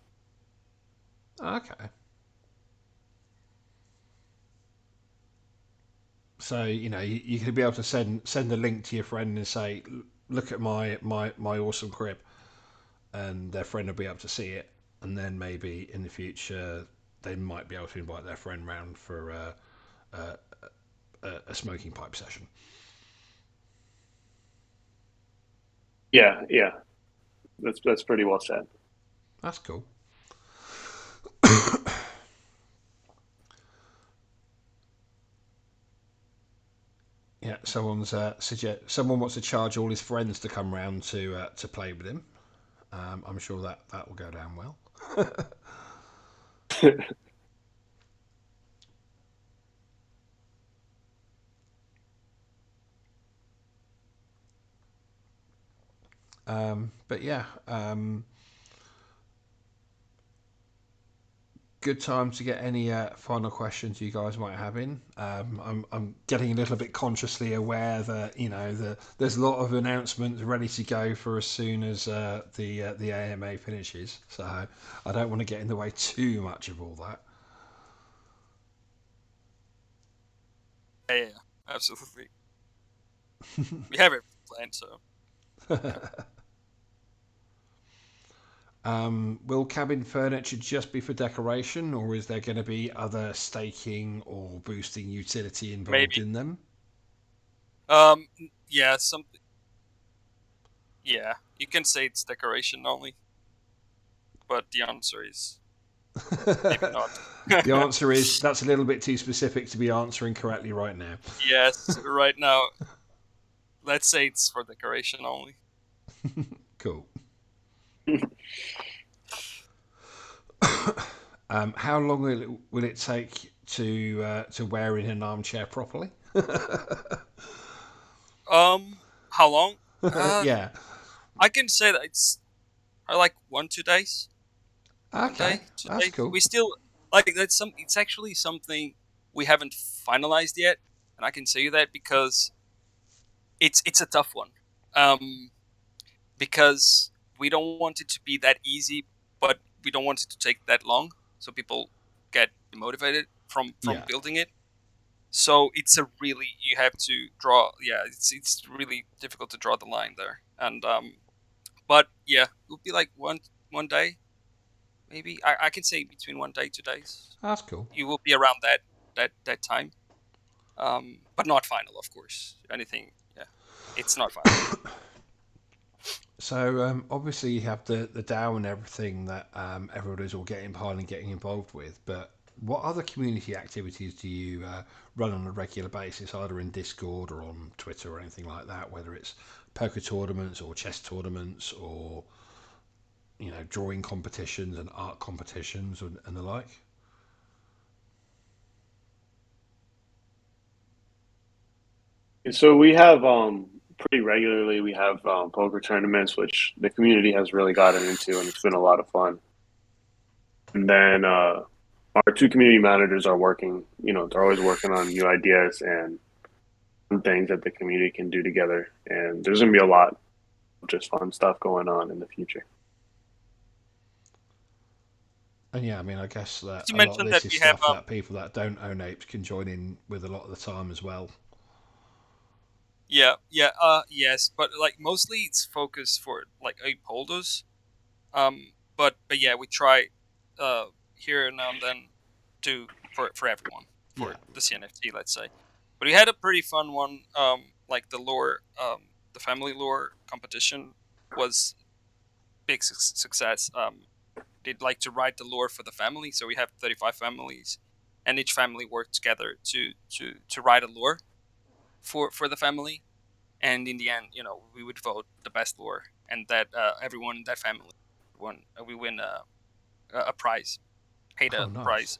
Speaker 1: Okay. So you could be able to send a link to your friend and say, "Look at my awesome crib," and their friend will be able to see it, and then maybe in the future they might be able to invite their friend round for a, a smoking pipe session.
Speaker 3: Yeah, that's pretty well said.
Speaker 1: That's cool. Yeah, someone wants to charge all his friends to come round to play with him. I'm sure that will go down well. But yeah, good time to get any final questions you guys might have in. I'm getting a little bit consciously aware that there's a lot of announcements ready to go for as soon as the AMA finishes. So I don't want to get in the way too much of all that.
Speaker 2: Yeah, absolutely. We have everything planned, so yeah.
Speaker 1: Will cabin furniture just be for decoration, or is there going to be other staking or boosting utility involved
Speaker 2: Maybe.
Speaker 1: in them?
Speaker 2: Yeah, something. Yeah, you can say it's decoration only, but the answer is maybe not.
Speaker 1: The answer is that's a little bit too specific to be answering correctly right now.
Speaker 2: Yes, right now, let's say it's for decoration only.
Speaker 1: Cool. How long will it take to wear in an armchair properly?
Speaker 2: How long? Uh,
Speaker 1: Yeah.
Speaker 2: I can say that it's like 1 2 days. One
Speaker 1: Okay,
Speaker 2: day, two
Speaker 1: that's
Speaker 2: days.
Speaker 1: cool.
Speaker 2: We still like that's some. It's actually something we haven't finalized yet, and I can say that because it's a tough one. Um, because we don't want it to be that easy, but we don't want it to take that long, so people get demotivated from
Speaker 1: Yeah.
Speaker 2: building it. So it's a really you have to draw. Yeah, it's really difficult to draw the line there, and but yeah, it would be like one day maybe. I can say between 1 day 2 days.
Speaker 1: That's cool.
Speaker 2: You will be around that time. But not final, of course. Anything, yeah, it's not final.
Speaker 1: So obviously you have the DAO and everything that everyone is all getting behind and getting involved with. But what other community activities do you run on a regular basis, either in Discord or on Twitter or anything like that? Whether it's poker tournaments or chess tournaments or drawing competitions and art competitions and the like.
Speaker 3: So we have pretty regularly we have poker tournaments, which the community has really gotten into, and it's been a lot of fun. And then our two community managers are working. They're always working on new ideas and things that the community can do together. And there's gonna be a lot of just fun stuff going on in the future.
Speaker 1: And yeah, I mean, I guess that
Speaker 2: You
Speaker 1: a lot of
Speaker 2: mentioned that
Speaker 1: this is
Speaker 2: we have
Speaker 1: stuff that people that don't own apes can join in with a lot of the time as well.
Speaker 2: yes, but like mostly it's focused for like ape holders. But yeah, we try uh here now and then to for everyone
Speaker 1: Yeah.
Speaker 2: for the CNFT, let's say. But we had a pretty fun one. Like the family lore competition was big success. They'd like to write the lore for the family. So we have 35 families, and each family worked together to write a lore for the family. And in the end, we would vote the best lore, and that everyone in that family we win a prize, paid
Speaker 1: Oh,
Speaker 2: a
Speaker 1: nice.
Speaker 2: prize,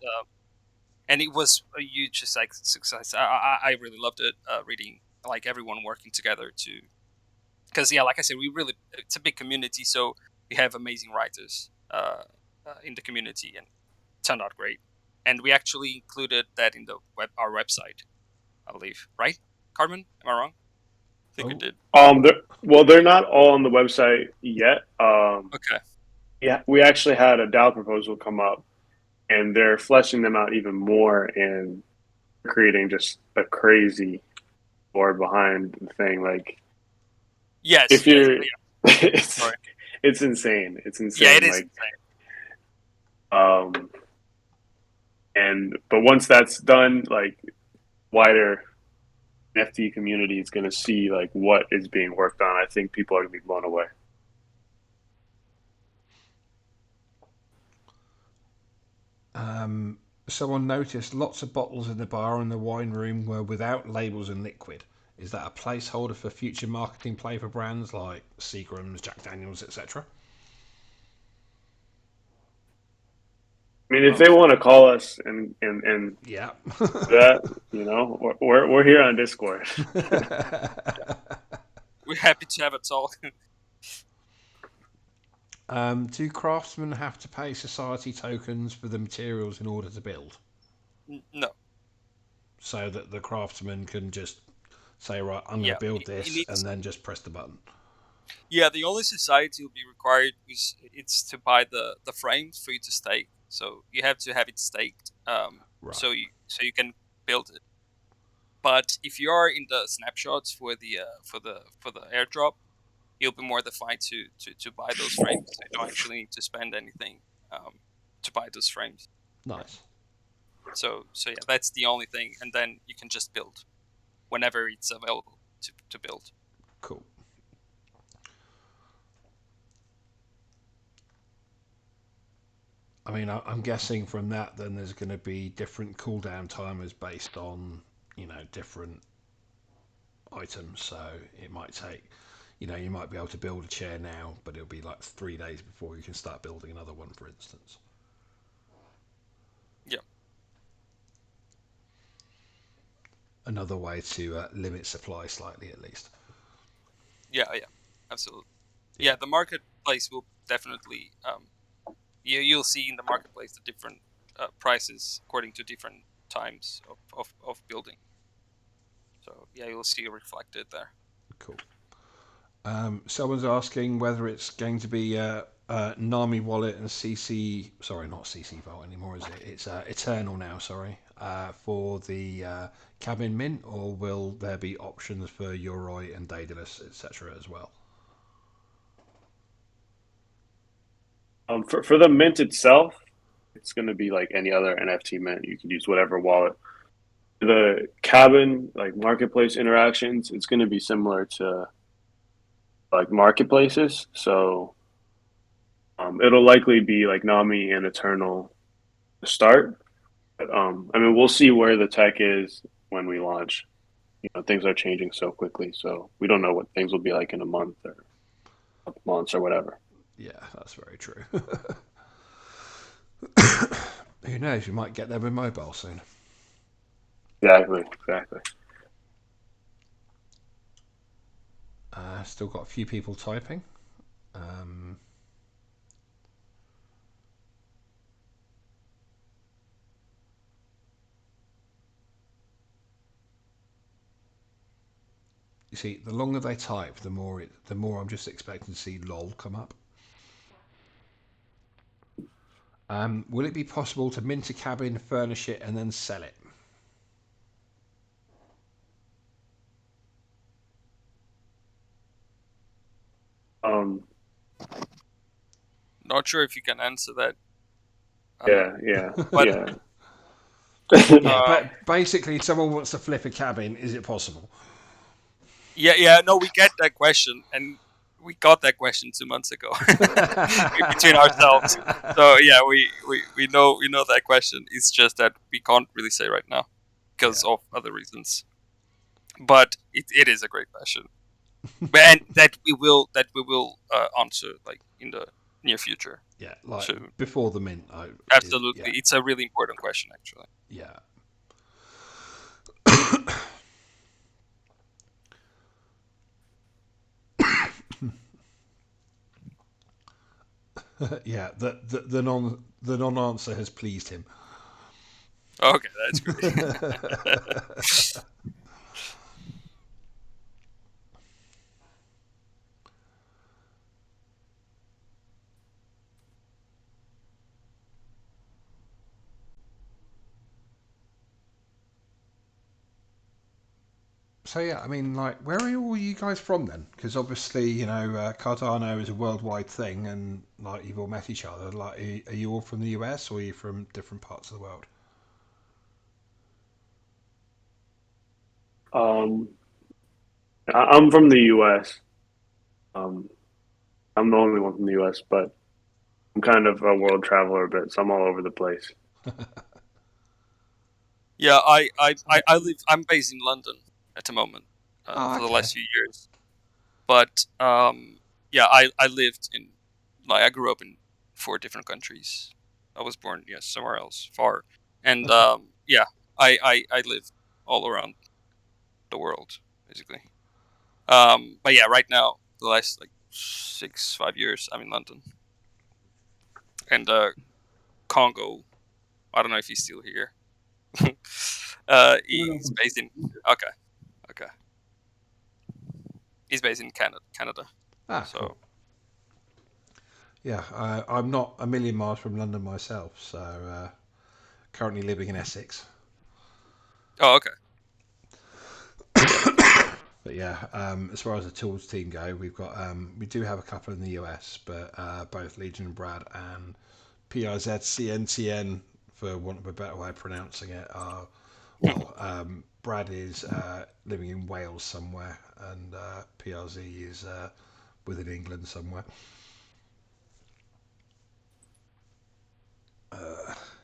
Speaker 2: and it was a huge success. I really loved it, reading like everyone working together to, because like I said, it's a big community, so we have amazing writers in the community, and it turned out great. And we actually included that in our website, I believe, right, Carmen? Am I wrong? I think we
Speaker 1: Oh,
Speaker 2: did.
Speaker 3: They're not all on the website yet.
Speaker 2: Okay.
Speaker 3: Yeah, we actually had a DAO proposal come up, and they're fleshing them out even more and creating just a crazy board behind the thing. Like,
Speaker 2: Yes.
Speaker 3: if
Speaker 2: Yes.
Speaker 3: you're,
Speaker 2: Yeah.
Speaker 3: it's
Speaker 2: Sorry.
Speaker 3: it's insane. It's
Speaker 2: Yeah, it
Speaker 3: insane.
Speaker 2: is
Speaker 3: Like,
Speaker 2: insane.
Speaker 3: um, but once that's done, like, wider NFT community is going to see like what is being worked on. I think people are going to be blown away.
Speaker 1: someone noticed lots of bottles in the bar and the wine room were without labels and liquid. Is that a placeholder for future marketing play for brands like Seagram's, Jack Daniels, etc.?
Speaker 3: I mean, if they want to call us and
Speaker 1: Yeah.
Speaker 3: that, we're here on Discord.
Speaker 2: We're happy to have a talk.
Speaker 1: Do craftsmen have to pay society tokens for the materials in order to build?
Speaker 2: No.
Speaker 1: So that the craftsman can just say, right, I'm going to
Speaker 2: Yeah.
Speaker 1: build
Speaker 2: It
Speaker 1: this, and
Speaker 2: needs.
Speaker 1: then just press the button.
Speaker 2: Yeah, the only society will be required is it's to buy the frames for you to stake. So you have to have it staked,
Speaker 1: Right.
Speaker 2: so you can build it. But if you are in the snapshots for the airdrop, you'll be more than fine to buy those frames. So you don't actually need to spend anything to buy those frames.
Speaker 1: Nice.
Speaker 2: So yeah, that's the only thing, and then you can just build whenever it's available to build.
Speaker 1: Cool. I mean, I'm guessing from that, then there's going to be different cooldown timers based on, different items. So it might take, you might be able to build a chair now, but it'll be like 3 days before you can start building another one, for instance.
Speaker 2: Yeah.
Speaker 1: Another way to limit supply slightly, at least.
Speaker 2: Yeah. Yeah. Absolutely.
Speaker 1: Yeah.
Speaker 2: Yeah, the marketplace will definitely. You'll see in the marketplace the different prices according to different times of building. So yeah, you'll see it reflected there.
Speaker 1: Cool. Someone's asking whether it's going to be Nami Wallet and CC. Sorry, not CC Vault anymore, is it? It's Eternal now. Sorry, for the cabin mint, or will there be options for Yoroi and Daedalus, etc. as well?
Speaker 3: For the mint itself, it's going to be like any other NFT mint. You can use whatever wallet. The cabin, like marketplace interactions, it's going to be similar to like marketplaces. So it'll likely be like Nami and Eternal to start. But I mean, we'll see where the tech is when we launch. Things are changing so quickly, so we don't know what things will be like in a month or months or whatever.
Speaker 1: Yeah, that's very true. Who knows? You might get there with mobile soon.
Speaker 3: Exactly.
Speaker 1: Still got a few people typing. You see, the longer they type, the more I'm just expecting to see "lol" come up. Will it be possible to mint a cabin, furnish it, and then sell it?
Speaker 3: Um,
Speaker 2: Not sure if you can answer that.
Speaker 3: yeah.
Speaker 2: But
Speaker 1: Yeah, but basically, if someone wants to flip a cabin, is it possible?
Speaker 2: yeah. No, we get that question, and we got that question 2 months ago between ourselves. So yeah, we know that question. It's just that we can't really say right now because of other reasons. But it is a great question, and that we will answer like in the near future.
Speaker 1: Yeah, like
Speaker 2: So,
Speaker 1: before the mint.
Speaker 2: absolutely, it's a really important question actually.
Speaker 1: Yeah. Yeah, the non answer has pleased him.
Speaker 2: Okay, that's great.
Speaker 1: So yeah, I mean, like, where are all you guys from then? Because obviously, Cardano is a worldwide thing, and like you've all met each other. Like, are you all from the US, or are you from different parts of the world?
Speaker 3: Um, I'm from the U.S. Um, I'm the only one from the U.S., but I'm kind of a world traveler a bit, so I'm all over the place.
Speaker 2: Yeah, I'm based in London at the moment for the
Speaker 1: Okay.
Speaker 2: last few years. But yeah, I lived in like I grew up in 4 different countries. I was born somewhere else far, and yeah, I lived all around the world basically. But yeah, right now the last like 5 years I'm in London, and Congo. I don't know if he's still here. He's based in okay, okay. He's based in Canada.
Speaker 1: Ah,
Speaker 2: So
Speaker 1: cool. Yeah, I'm not a million miles from London myself, so currently living in Essex.
Speaker 2: oh okay.
Speaker 1: But yeah, as far as the tools team go, we do have a couple in the US, but both Legion and Brad and PIZCNTN, for want of a better way of pronouncing it, are Brad is living in Wales somewhere, and PRZ is within England somewhere.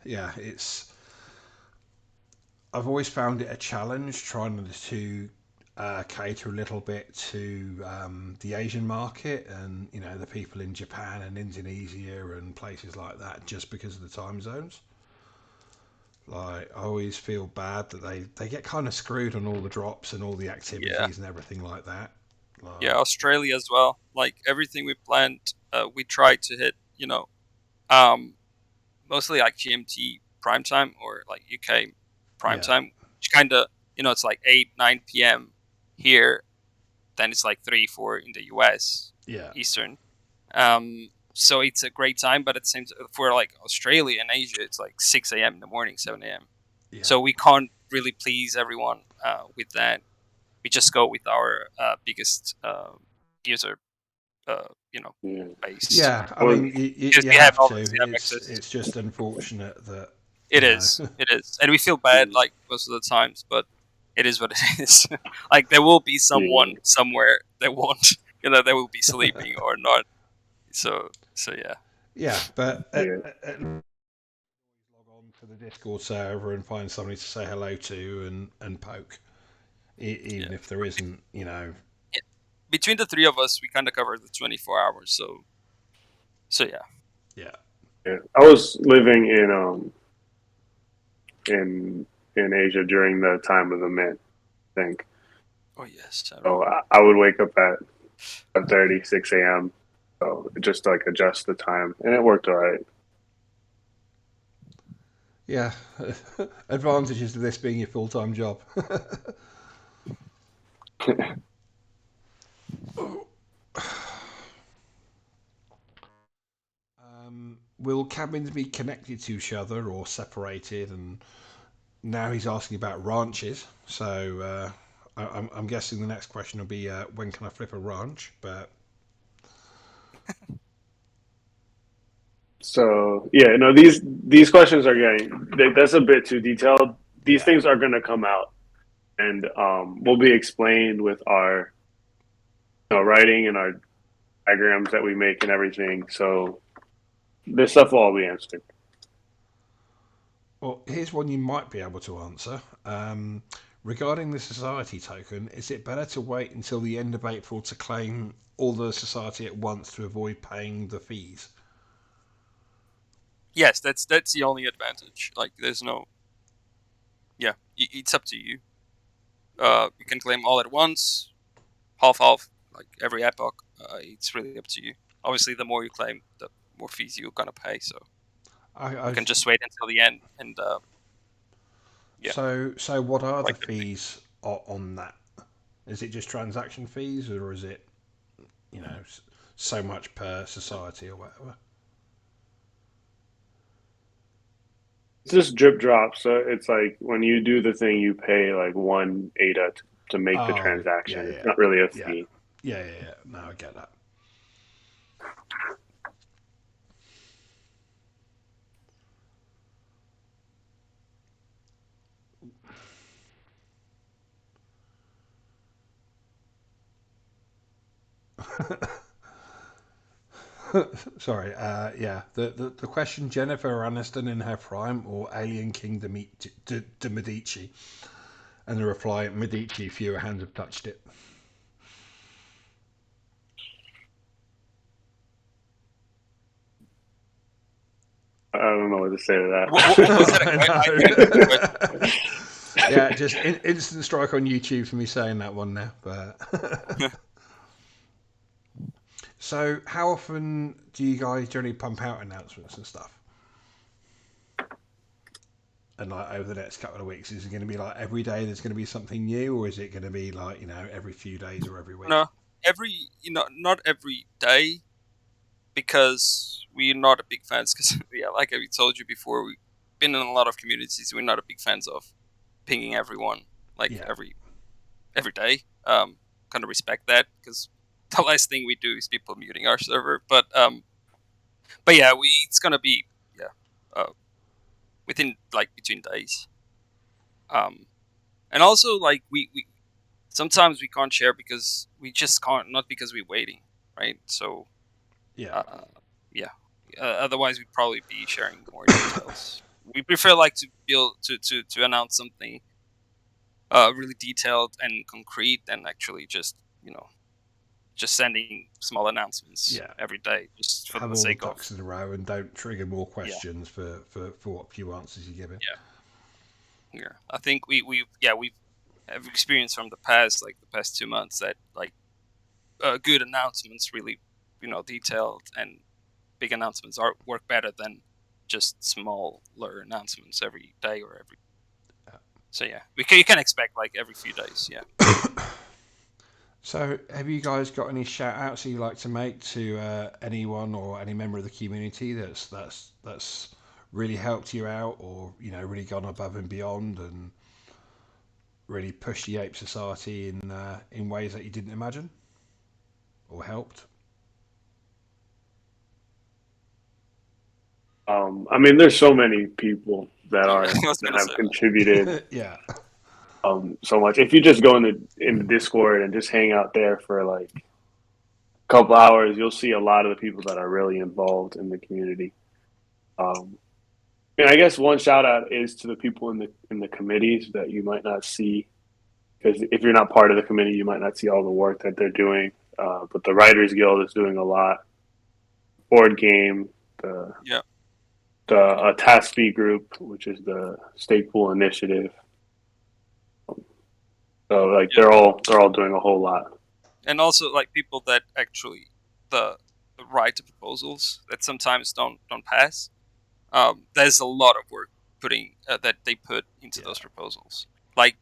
Speaker 1: Yeah, it's. I've always found it a challenge trying to cater a little bit to the Asian market and the people in Japan and Indonesia and places like that, just because of the time zones. Like, I always feel bad that they get kind of screwed on all the drops and all the
Speaker 2: Yeah.
Speaker 1: activities and everything like that.
Speaker 2: Yeah,
Speaker 1: Like,
Speaker 2: Australia as well. Like everything we planned, we tried to hit. Um, mostly like GMT prime time or like UK prime
Speaker 1: yeah,
Speaker 2: time, which kind of it's like 8-9 p.m. here. Then it's like 3-4 in the US
Speaker 1: yeah,
Speaker 2: Eastern. So it's a great time, but at the same time, for like Australia and Asia, it's like 6 a.m. in the morning, 7 a.m.
Speaker 1: yeah,
Speaker 2: So we can't really please everyone with that. We just go with our biggest user, uh, you know,
Speaker 3: Yeah.
Speaker 2: base.
Speaker 1: yeah. I
Speaker 3: Well,
Speaker 1: mean,
Speaker 2: Because
Speaker 1: you
Speaker 2: we have
Speaker 1: have to.
Speaker 2: obviously have
Speaker 1: It's
Speaker 2: access.
Speaker 1: it's just unfortunate that
Speaker 2: It is, and we feel bad like most of the times, but it is what it is. Like there will be
Speaker 3: yeah.
Speaker 2: someone somewhere that won't, they will be sleeping or not. So yeah,
Speaker 1: Yeah, but
Speaker 3: Yeah.
Speaker 1: at log on to the Discord server and find somebody to say hello to and poke, even
Speaker 2: yeah.
Speaker 1: if there isn't.
Speaker 2: Yeah. Between the three of us, we kind of cover the 24 hours. So yeah.
Speaker 1: Yeah,
Speaker 3: Yeah. I was living in in Asia during the time of the mint, I think.
Speaker 2: Oh yes, I
Speaker 3: So
Speaker 2: remember.
Speaker 3: I would wake up at 5:30, 6 a.m. So just like adjust the time, and it worked all right.
Speaker 1: yeah. Advantages of this being your full time job. Will cabins be connected to each other or separated? And now he's asking about ranches. So I'm guessing the next question will be when can I flip a ranch? But
Speaker 3: So yeah, no, these questions are that's a bit too detailed. These
Speaker 1: yeah,
Speaker 3: things are going to come out and will be explained with our writing and our diagrams that we make and everything. So this stuff will all be answered.
Speaker 1: Well, here's one you might be able to answer. Regarding the society token, is it better to wait until the end of April to claim all the society at once to avoid paying the fees?
Speaker 2: Yes, that's the only advantage. Like, there's no. Yeah, it's up to you. You can claim all at once, half, like every epoch. It's really up to you. Obviously, the more you claim, the more fees you're gonna pay. So you
Speaker 1: I
Speaker 2: can just wait until the end, and yeah,
Speaker 1: so what are the
Speaker 2: like
Speaker 1: fees on that? Is it just transaction fees, or is it, you know, so much per society or whatever?
Speaker 3: It's just drip drop. So it's like when you do the thing, you pay like 1 ADA to make the
Speaker 1: Oh, yeah,
Speaker 3: transaction. It's
Speaker 1: yeah,
Speaker 3: not really a
Speaker 1: yeah,
Speaker 3: fee.
Speaker 1: yeah, yeah, yeah. No, I get that. Sorry, yeah. The question: Jennifer Aniston in her prime or Alien King de Medici? And the reply: Medici. Fewer hands have touched it.
Speaker 3: I don't know what to say to
Speaker 2: what was it? I didn't get the question.
Speaker 1: I know. Yeah, just instant strike on YouTube for me saying that one now. But so, how often do you guys generally pump out announcements and stuff? And like over the next couple of weeks, is it going to be like every day there's going to be something new, or is it going to be like, every few days or every week?
Speaker 2: No, not every day, because we're not a big fans. Because yeah, like I told you before, we've been in a lot of communities. We're not a big fans of pinging everyone like
Speaker 1: Yeah,
Speaker 2: every day. Kind of respect that, because the last thing we do is people muting our server. But yeah, it's gonna be, yeah, uh, within like between days. Um, and also like we sometimes we can't share because we just can't, not because we're waiting, right? So
Speaker 1: yeah,
Speaker 2: uh, yeah, otherwise we'd probably be sharing more details. We prefer like to build to announce something really detailed and concrete than actually just just sending small announcements
Speaker 1: yeah.
Speaker 2: every day just for
Speaker 1: Have
Speaker 2: the
Speaker 1: all the
Speaker 2: sake of.
Speaker 1: ducks in a row and don't trigger more
Speaker 2: Yeah,
Speaker 1: questions for what few answers you give it.
Speaker 2: yeah. I think we've have experience from the past, like the past 2 months, that like good announcements really detailed and big announcements are work better than just smaller announcements every day or every. So yeah, you can expect like every few days. Yeah.
Speaker 1: So, have you guys got any shout outs you like to make to anyone or any member of the community that's really helped you out, or really gone above and beyond and really pushed the Ape Society in ways that you didn't imagine or helped?
Speaker 3: I mean, there's so many people that
Speaker 2: Yeah,
Speaker 3: are
Speaker 2: I was
Speaker 3: that
Speaker 2: gonna
Speaker 3: have
Speaker 2: say that.
Speaker 3: contributed
Speaker 1: Yeah,
Speaker 3: so much. If you just go in the Discord and just hang out there for like a couple hours, you'll see a lot of the people that are really involved in the community. Um, and I guess one shout out is to the people in the committees that you might not see, because if you're not part of the committee, you might not see all the work that they're doing. But the Writers Guild is doing a lot. Board Game, the
Speaker 2: Yeah.
Speaker 3: the TASFE group, which is the State Pool Initiative. So like
Speaker 2: Yeah.
Speaker 3: they're all doing a whole lot.
Speaker 2: And also like people that actually the, the write the proposals that sometimes don't pass. There's a lot of work putting that they put into
Speaker 1: yeah,
Speaker 2: those proposals, like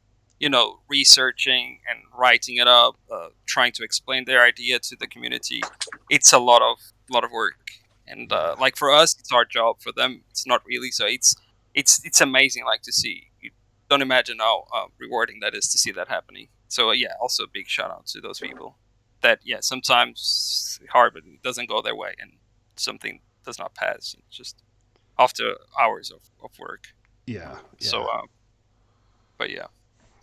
Speaker 2: researching and writing it up, trying to explain their idea to the community. It's a lot of work, and
Speaker 1: yeah,
Speaker 2: like for us, it's our job. For them, it's not really. So it's amazing, like to see. You don't imagine how rewarding that is to see that happening. So yeah, also big shout out to those people. That yeah, sometimes hard, but it doesn't go their way, and something does not pass. It's just after hours of work.
Speaker 1: yeah,
Speaker 2: So,
Speaker 1: yeah,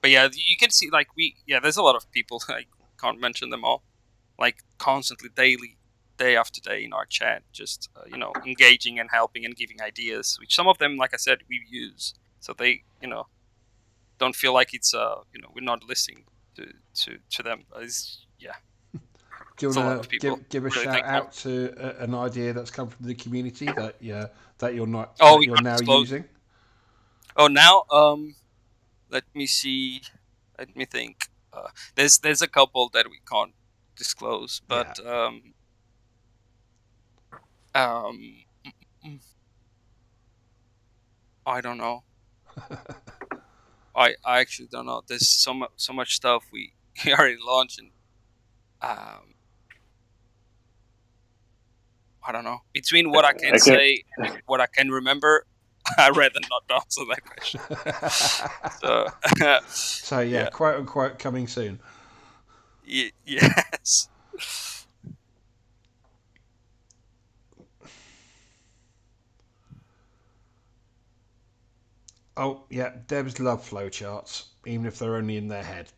Speaker 2: but yeah, you can see like there's a lot of people. I can't mention them all. Like constantly, daily, day after day in our chat, just engaging and helping and giving ideas, which some of them, like I said, we use, so they don't feel like it's we're not listening to them.
Speaker 1: Do you
Speaker 2: It's a lot
Speaker 1: want
Speaker 2: of
Speaker 1: to
Speaker 2: people.
Speaker 1: give a
Speaker 2: Really
Speaker 1: shout
Speaker 2: thankful.
Speaker 1: out to an idea that's come from the community that you're not
Speaker 2: Oh,
Speaker 1: that
Speaker 2: we
Speaker 1: you're
Speaker 2: can't
Speaker 1: now
Speaker 2: disclose.
Speaker 1: using?
Speaker 2: Oh, now let me see. Let me think. There's a couple that we can't disclose, but
Speaker 1: Yeah.
Speaker 2: mm, I don't know. I actually don't know. There's so much stuff we already launched, and um, I don't know. Between what I can
Speaker 3: I can't.
Speaker 2: say and what I can remember, I rather not answer that question. So
Speaker 1: So yeah,
Speaker 2: yeah,
Speaker 1: quote unquote coming soon.
Speaker 2: yes.
Speaker 1: Oh yeah, Devs love flowcharts, even if they're only in their head.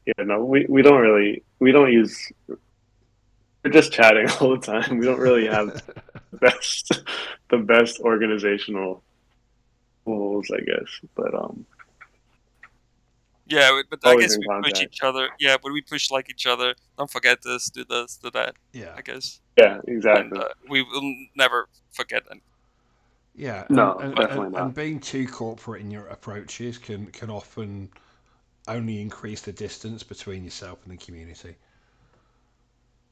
Speaker 3: Yeah, no, we don't use. We're just chatting all the time. We don't really have the best the best organizational tools, I guess. But
Speaker 2: Yeah, but I
Speaker 3: always
Speaker 2: guess
Speaker 3: in
Speaker 2: we push
Speaker 3: contact.
Speaker 2: each other. Yeah, but we push like each other. Don't forget this, do that.
Speaker 1: Yeah.
Speaker 2: I guess,
Speaker 3: Yeah,
Speaker 2: and
Speaker 3: exactly.
Speaker 2: we will never forget. And
Speaker 1: Yeah,
Speaker 3: No, definitely
Speaker 1: and
Speaker 3: not.
Speaker 1: being too corporate in your approaches can often only increase the distance between yourself and the community.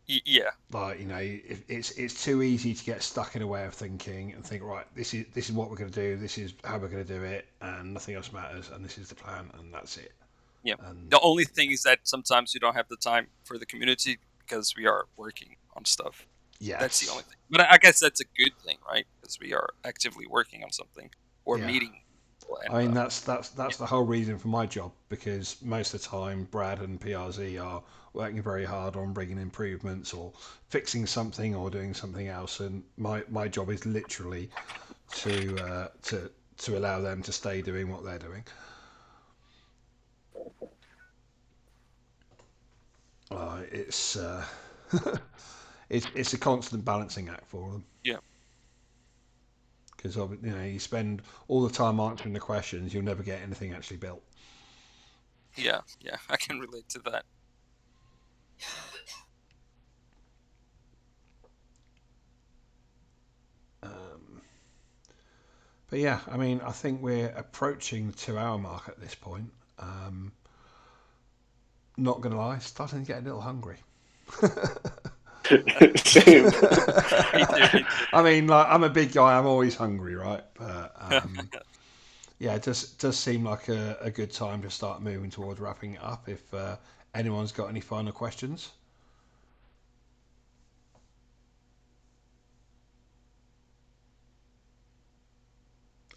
Speaker 2: yeah,
Speaker 1: Like it's too easy to get stuck in a way of thinking and think, right, this is what we're going to do, this is how we're going to do it, and nothing else matters, and this is the plan, and that's it.
Speaker 2: yeah.
Speaker 1: And
Speaker 2: The only thing is that sometimes you don't have the time for the community because we are working on stuff. That's the only
Speaker 1: yes,
Speaker 2: thing. But I guess that's a good thing, right? Because we are actively working on something or
Speaker 1: yeah.
Speaker 2: meeting people, and
Speaker 1: I mean,
Speaker 2: yeah,
Speaker 1: that's the whole reason for my job, because most of the time Brad and PRZ are working very hard on bringing improvements or fixing something or doing something else, and my job is literally to to allow them to stay doing what they're doing. It's it's a constant balancing act for them,
Speaker 2: yeah,
Speaker 1: because you spend all the time answering the questions, you'll never get anything actually built.
Speaker 2: yeah. I can relate to that.
Speaker 1: Um, but yeah, I mean, I think we're approaching the 2 hour mark at this point. Um, Not gonna lie, starting to get a little hungry.
Speaker 3: Same.
Speaker 2: Me too. Me too.
Speaker 1: I mean, like, I'm a big guy. I'm always hungry, right? But yeah, it does seem like a good time to start moving towards wrapping it up. If anyone's got any final questions,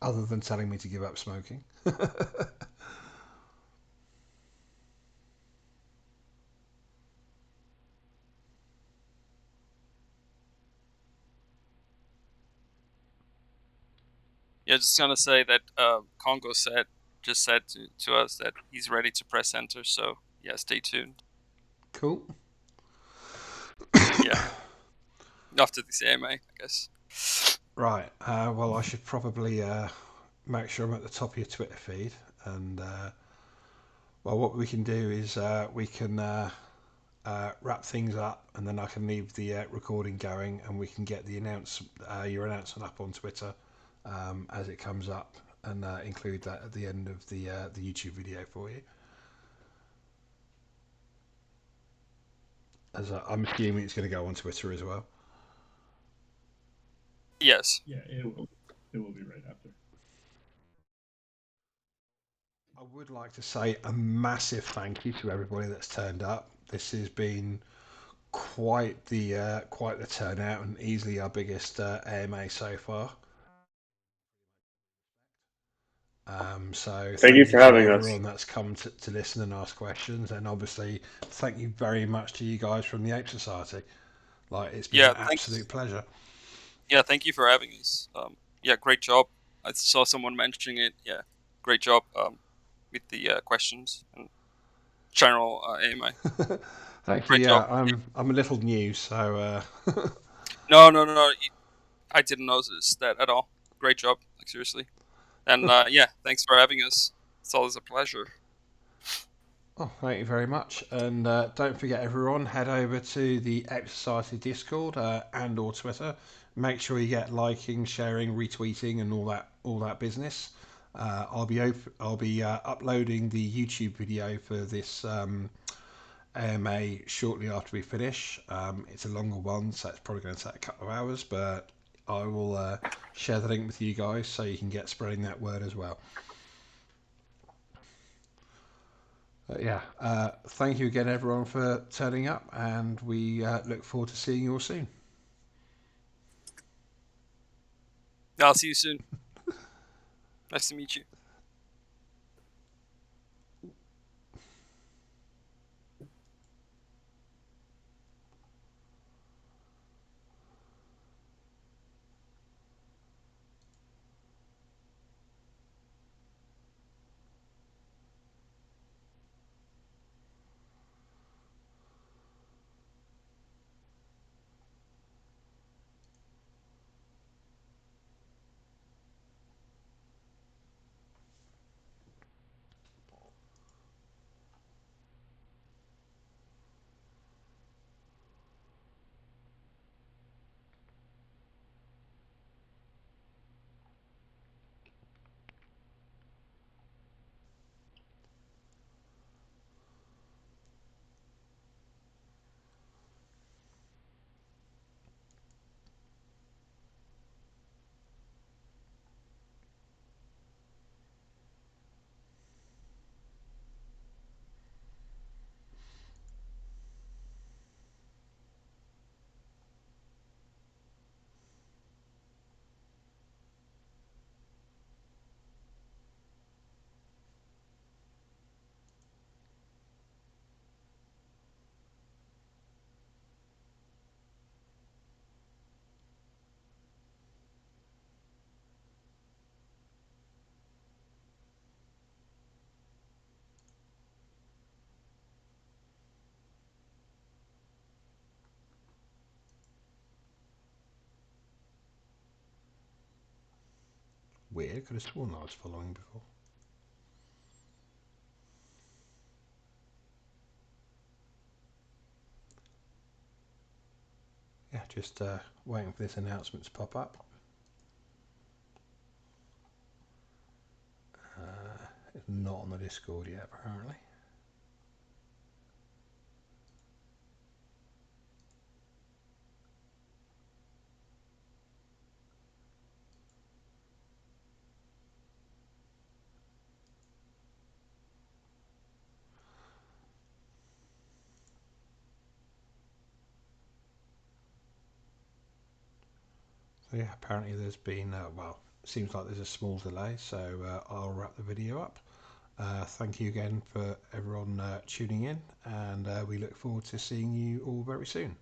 Speaker 1: other than telling me to give up smoking.
Speaker 2: Yeah, just gonna say that Congo said to us that he's ready to press enter. So yeah, stay tuned.
Speaker 1: Cool.
Speaker 2: Yeah, after this AMA, I guess.
Speaker 1: Right. Well, I should probably make sure I'm at the top of your Twitter feed. And well, what we can do is we can wrap things up, and then I can leave the recording going, and we can get your announcement up on Twitter as it comes up, and include that at the end of the YouTube video for you. As I'm assuming it's going to go on Twitter as well.
Speaker 2: Yes.
Speaker 4: Yeah, it will. It will be right after.
Speaker 1: I would like to say a massive thank you to everybody that's turned up. This has been quite the turnout, and easily our biggest AMA so far. So
Speaker 3: Thank you
Speaker 1: thank you
Speaker 3: for
Speaker 1: to
Speaker 3: having us.
Speaker 1: everyone that's come to listen and ask questions, and obviously thank you very much to you guys from the Ape Society. Like, it's been an
Speaker 2: Yeah.
Speaker 1: absolute
Speaker 2: Thanks.
Speaker 1: pleasure.
Speaker 2: Yeah. Thank you for having us. Yeah. Great job. I saw someone mentioning it. Yeah. Great job. With the questions. And general AMA.
Speaker 1: Thank you.
Speaker 2: Great
Speaker 1: Yeah,
Speaker 2: job.
Speaker 1: I'm a little new, so
Speaker 2: No, no, no, no. I didn't notice that at all. Great job, like seriously. And yeah, thanks for having us. It's always a pleasure.
Speaker 1: oh, thank you very much. And don't forget, everyone, head over to the Ape Society Discord and or Twitter. Make sure you get liking, sharing, retweeting, and all that business. I'll be uploading the YouTube video for this AMA shortly after we finish. It's a longer one, so it's probably going to take a couple of hours, but I will share the link with you guys so you can get spreading that word as well. Yeah, thank you again, everyone, for turning up, and we look forward to seeing you all soon.
Speaker 2: I'll see you soon. Nice to meet you.
Speaker 1: Weird, could have sworn I was following before. Yeah, just waiting for this announcement to pop up. It's not on the Discord yet, apparently. So yeah, apparently there's been, well, seems like there's a small delay, so I'll wrap the video up. Thank you again for everyone tuning in, and we look forward to seeing you all very soon.